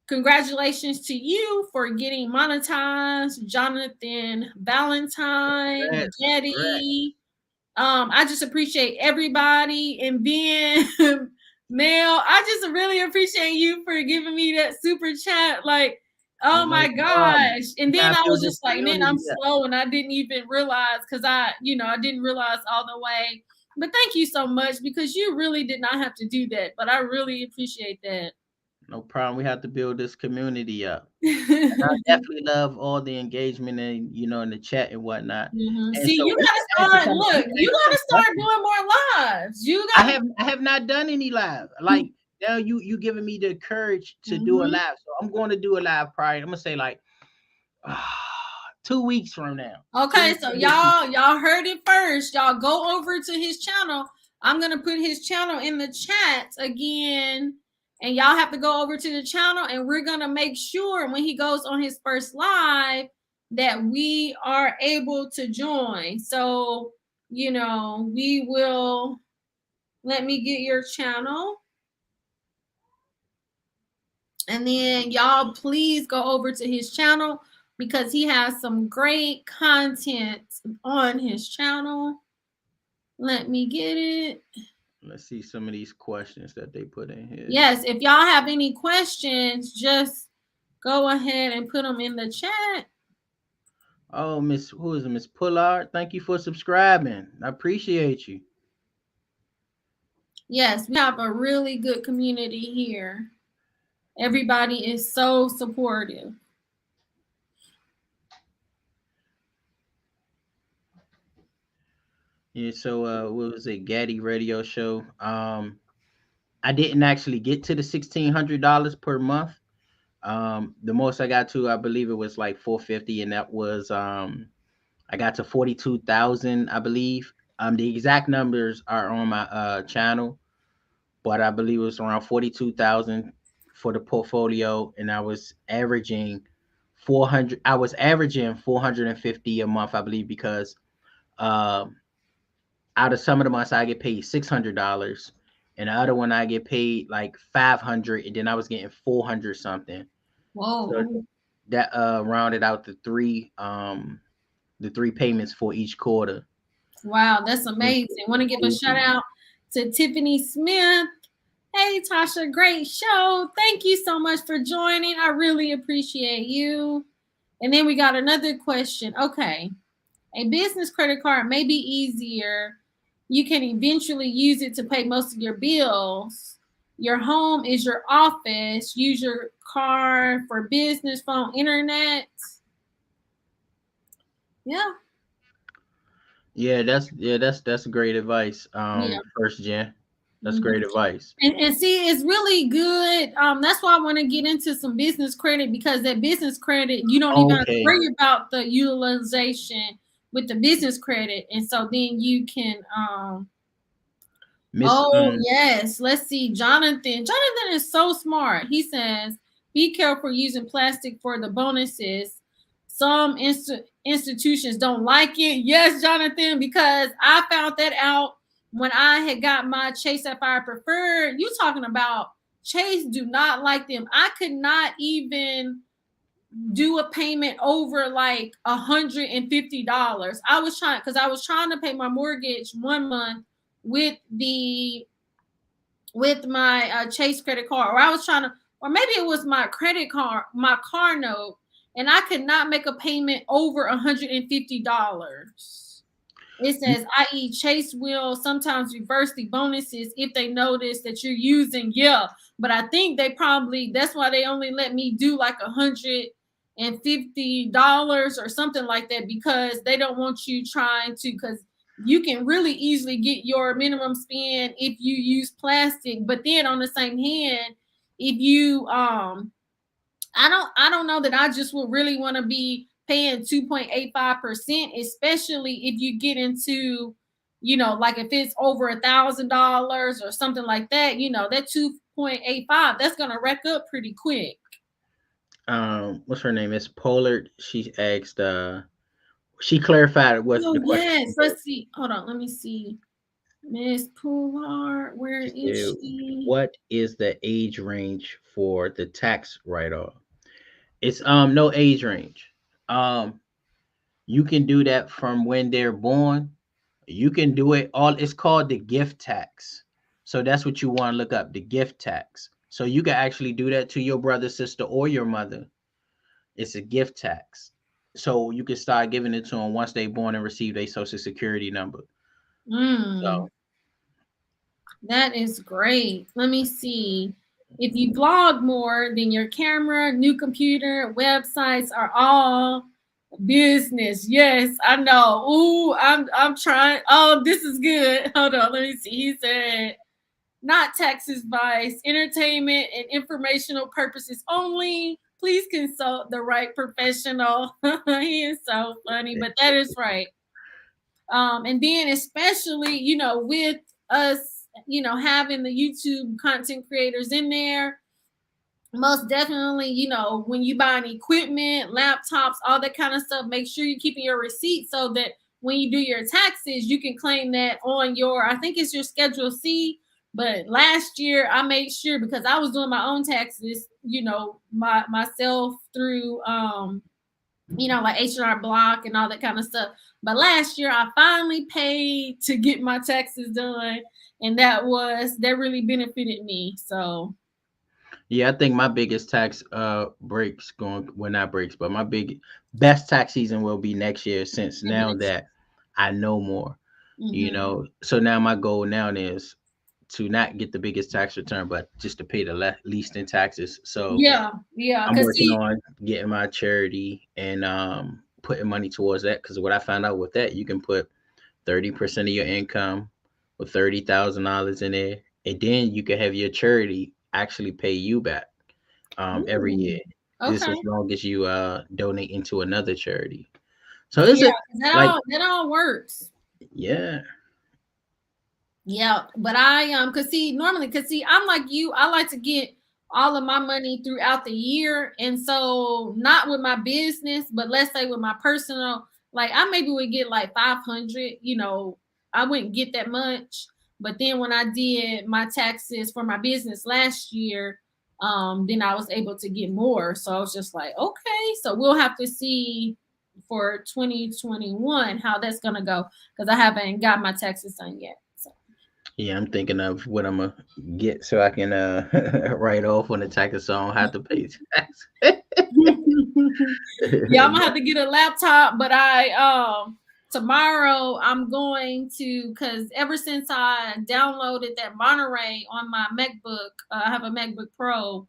Congratulations to you for getting monetized, Jonathan Valentine, Congrats, congrats. Getty. I just appreciate everybody. And then Mel, I just really appreciate you for giving me that super chat. Like, oh No my problem. gosh. And We then gotta I build was this just like, and then I'm community up. slow and I didn't even realize because I didn't realize all the way. But thank you so much because you really did not have to do that. But I really appreciate that. No problem. We have to build this community up. I definitely love all the engagement and in the chat and whatnot. And See, so you we gotta can answer start. Look, we can you answer some gotta start questions. doing more lives. You I gotta. have not done any live. Like now you giving me the courage to do a Mhm. live. So I'm going to do a live prior. I'm gonna say like 2 weeks from now. Okay, Two so 2 weeks from y'all heard it first. Y'all go over to his channel. I'm gonna put his channel in the chat again, and y'all have to go over to the channel, and we're gonna make sure when he goes on his first live that we are able to join. So we will. Let me get your channel. And then y'all please go over to his channel because he has some great content on his channel. Let me get it. Let's see some of these questions that they put in here. Yes, if y'all have any questions, just go ahead and put them in the chat. Oh, who is it? Miss Pullard. Thank you for subscribing. I appreciate you. Yes, we have a really good community here. Everybody is so supportive. Yeah, so what was it? Gaddy radio show. I didn't actually get to the $1,600 per month. The most I got to, I believe it was like 450, and that was I got to 42,000, I believe. The exact numbers are on my channel, but I believe it was around 42,000 for the portfolio, and I was averaging 400. I was averaging 450 a month, I believe, because um out of some of the months I get paid $600, and the other one I get paid like 500, and then I was getting 400 something. So Whoa. that rounded out the three payments for each quarter. Wow, that's amazing. Want to give a shout out to Tiffany Smith. Hey, Tasha, great show. Thank you so much for joining. I really appreciate you. And then we got another question. Okay. A business credit card may be easier You can eventually use it to pay most of your bills. Your home is your office. Use your car for business, phone, internet. Yeah. That's great advice. Yeah. First gen. That's Mhm. great advice. And see, it's really good. That's why I want to get into some business credit, because that business credit, you don't even have to Okay. worry about the utilization with the business credit. And so then you can Miss oh, yes. Let's see. Jonathan is so smart. He says, be careful using plastic for the bonuses. Some institutions don't like it. Yes, Jonathan, because I found that out when I had got my Chase Sapphire Preferred. You talking about Chase do not like them. I could not even do a payment over like $150. I was trying, because I was trying to pay my mortgage 1 month with the with my Chase credit card, or I was trying to, or maybe it was my credit card, my car note, and I could not make a payment over $150. It says, i.e., Chase will sometimes reverse the bonuses if they notice that you're using. Yeah, but I think they probably, that's why they only let me do like $150 or something like that, because they don't want you trying to, because you can really easily get your minimum spend if you use plastic. But then on the same hand, if you I don't know that I just would really want to be paying 2.85%, especially if you get into, like if it's over $1,000 or something like that, that 2.85, that's gonna rack up pretty quick. what's her name? Miss Pollard. She asked. She clarified what Oh the question yes, was. let's see. Hold on, let me see. Miss Poulard, where She is said, she? "What is the age range for the tax write-off?" It's no age range. Um, you can do that from when they're born. You can do it all. It's called the gift tax. So that's what you want to look up, the gift tax. So you can actually do that to your brother, sister, or your mother. It's a gift tax. So you can start giving it to them once they're born and receive a social security number. Mm, So that is great. Let me see. If you blog more, then your camera, new computer, websites are all business. Yes, I know. Ooh, I'm trying. Oh, this is good. Hold on, let me see. He said, not tax advice, entertainment and informational purposes only. Please consult the right professional. He is so funny, but that is right. And then especially, with us, having the YouTube content creators in there, most definitely, when you buy an equipment, laptops, all that kind of stuff, make sure you're keeping your receipt so that when you do your taxes, you can claim that on your, I think it's your Schedule C. But last year I made sure, because I was doing my own taxes, myself through like H&R Block and all that kind of stuff. But last year I finally paid to get my taxes done, and that really benefited me. So yeah, I think my biggest tax breaks going, well, not breaks, but my best tax season will be next year, since maybe now next that I know more, year. so now my goal now is to not get the biggest tax return, but just to pay the least in taxes. So Yeah, yeah. I'm Cause working see, on getting my charity and putting money towards that, because what I found out with that, you can put 30% of your income with $30,000 in there, and then you can have your charity actually pay you back every year. ooh, Just okay, as long as you donate into another charity. So is yeah, it 'cause that like, all works. yeah, Yeah, but cause see, normally, cause see, I'm like you, I like to get all of my money throughout the year. And so not with my business, but let's say with my personal, like I maybe would get like 500, I wouldn't get that much. But then when I did my taxes for my business last year, then I was able to get more. So I was just like, okay, so we'll have to see for 2021 how that's gonna go, because I haven't got my taxes done yet. So yeah, I'm thinking of what I'm gonna get so I can write off on the taxes, so I don't have to pay tax. yeah, I'm gonna have to get a laptop, but I tomorrow I'm going to, because ever since I downloaded that Monterey on my MacBook, I have a MacBook Pro,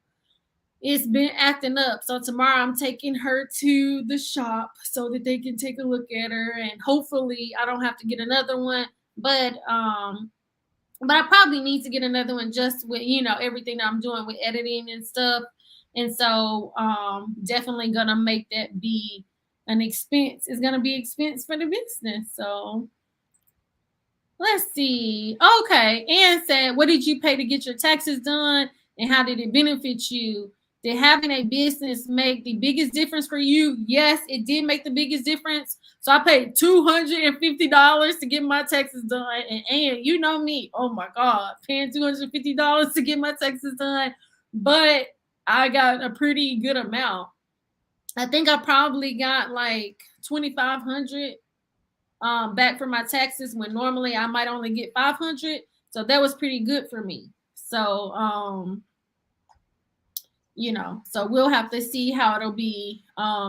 it's been acting up. So tomorrow I'm taking her to the shop so that they can take a look at her, and hopefully I don't have to get another one. But I probably need to get another one just with, everything that I'm doing with editing and stuff. And so definitely gonna make that be an expense. It's gonna be expense for the business. So let's see. Okay. Ann said, what did you pay to get your taxes done and how did it benefit you? Did having a business make the biggest difference for you? Yes, it did make the biggest difference. So I paid $250 to get my taxes done. And you know me, oh my God, paying $250 to get my taxes done. But I got a pretty good amount. I think I probably got like 2,500 back for my taxes when normally I might only get 500. So that was pretty good for me. So so we'll have to see how it'll be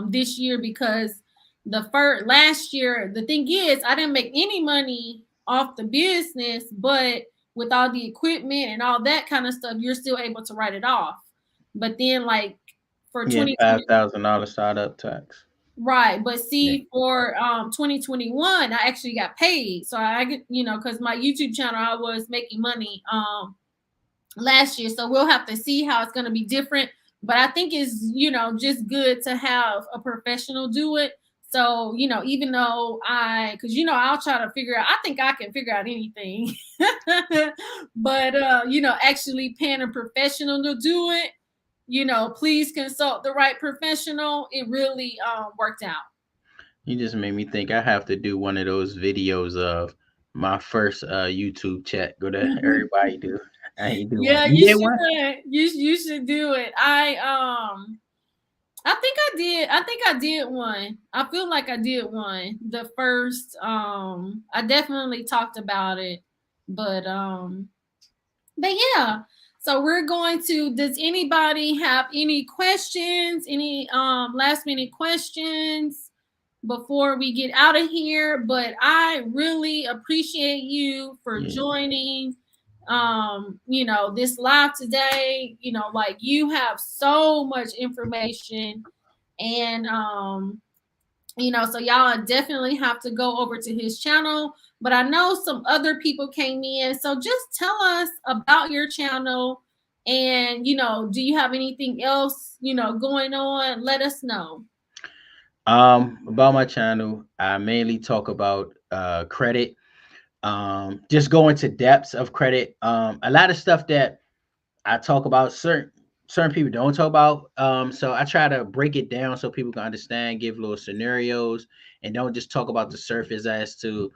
this year, because last year, the thing is, I didn't make any money off the business, but with all the equipment and all that kind of stuff, you're still able to write it off. But then like for Yeah, 2020, $5,000 startup tax. right, but Yeah. see, for 2021, I actually got paid. So I get, because my YouTube channel, I was making money last year. So we'll have to see how it's going to be different. But I think it's, just good to have a professional do it. So, even though because, I'll try to figure out, I think I can figure out anything. But, actually paying a professional to do it, please consult the right professional. It really worked out. You just made me think I have to do one of those videos of my first YouTube chat. Go to everybody do. I ain't do one. Yeah, You you did should. one? You should do it. I think I did. I think I did one. I feel like I did one. The first I definitely talked about it. But yeah. So we're going to, does anybody have any questions? Any last minute questions before we get out of here? But I really appreciate you for joining this live today. Like, you have so much information, and so y'all definitely have to go over to his channel. But I know some other people came in, so just tell us about your channel, and do you have anything else going on? Let us know. About my channel, I mainly talk about credit. Just go into depths of credit. A lot of stuff that I talk about, certain people don't talk about. So I try to break it down so people can understand, give little scenarios, and don't just talk about the surface as to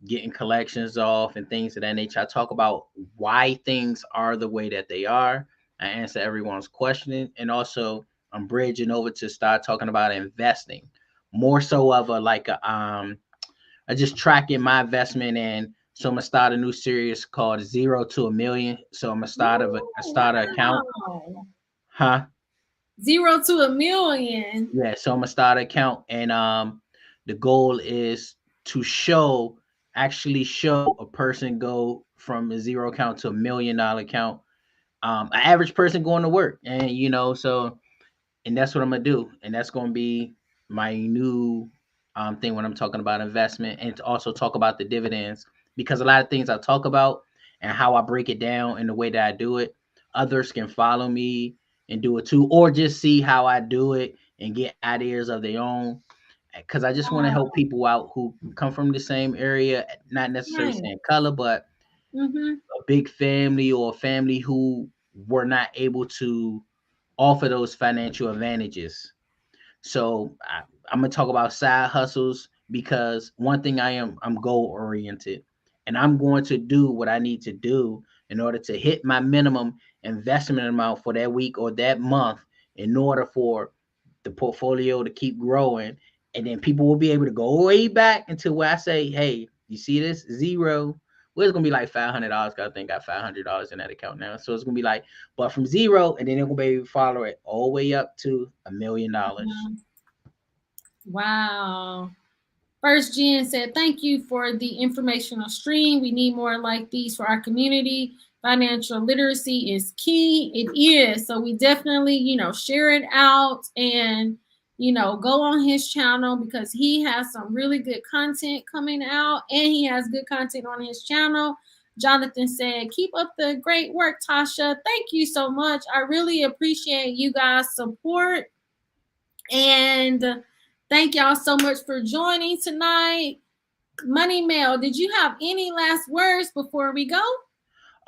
getting collections off and things of that nature. I talk about why things are the way that they are. I answer everyone's question, and also I'm bridging over to start talking about investing, more so of a like a I just tracking my investment. And so I'm gonna start a new series called 0 to 1 million. So I'm gonna start an account. Wow. Huh? 0 to 1 million. Yeah, so I'm gonna start an account, and the goal is to actually show a person go from a zero account to $1 million account. An average person going to work, and so, and that's what I'm gonna do, and that's gonna be my new thing when I'm talking about investment, and to also talk about the dividends, because a lot of things I talk about and how I break it down and the way that I do it, others can follow me and do it too, or just see how I do it and get ideas of their own. Because I just want to help people out who come from the same area, not necessarily Right. same color, but Mm-hmm. a big family or a family who were not able to offer those financial advantages. So I'm gonna talk about side hustles, because one thing I'm goal oriented, and I'm going to do what I need to do in order to hit my minimum investment amount for that week or that month, in order for the portfolio to keep growing. And then people will be able to go way back until where I say, hey, you see this zero? Well, it's gonna be like $500. Cause I think I got $500 in that account now. So it's gonna be like, but from zero, and then they're gonna be able to follow it all the way up to $1 million. Wow. First Gen said, thank you for the informational stream. We need more like these for our community. Financial literacy is key. It is. So we definitely, share it out and, go on his channel because he has some really good content coming out and he has good content on his channel. Jonathan said, keep up the great work, Tasha. Thank you so much. I really appreciate you guys' support. And thank y'all so much for joining tonight. Money Mel, did you have any last words before we go?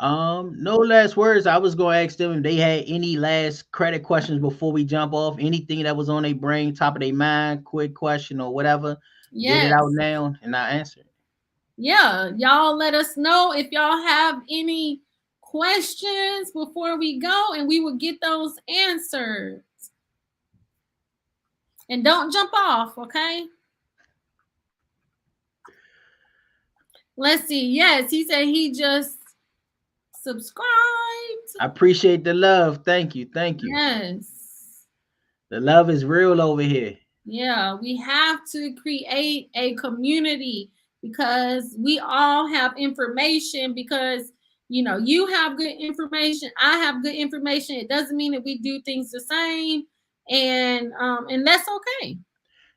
No last words. I was gonna ask them if they had any last credit questions before we jump off. Anything that was on their brain, top of their mind, quick question or whatever. Get it Yes. out now and I answer it. Yeah, y'all let us know if y'all have any questions before we go and we will get those answered. And don't jump off, okay? Let's see. Yes, he said he just subscribed. I appreciate the love. Thank you. Thank you. Yes. The love is real over here. Yeah, we have to create a community because we all have information because you have good information, I have good information. It doesn't mean that we do things the same, and that's okay.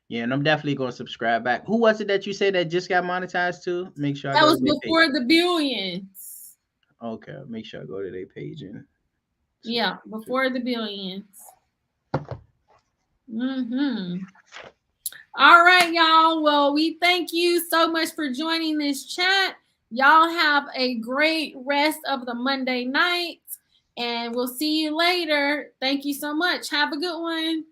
Yeah, and I'm definitely gonna subscribe back. Who was it that you said that just got monetized too? Make sure I That go was to their before page. the billions. Okay, make sure I go to their page and Yeah, before the billions. All right, y'all. Well, we thank you so much for joining this chat. Y'all have a great rest of the Monday night, and we'll see you later. Thank you so much. Have a good one.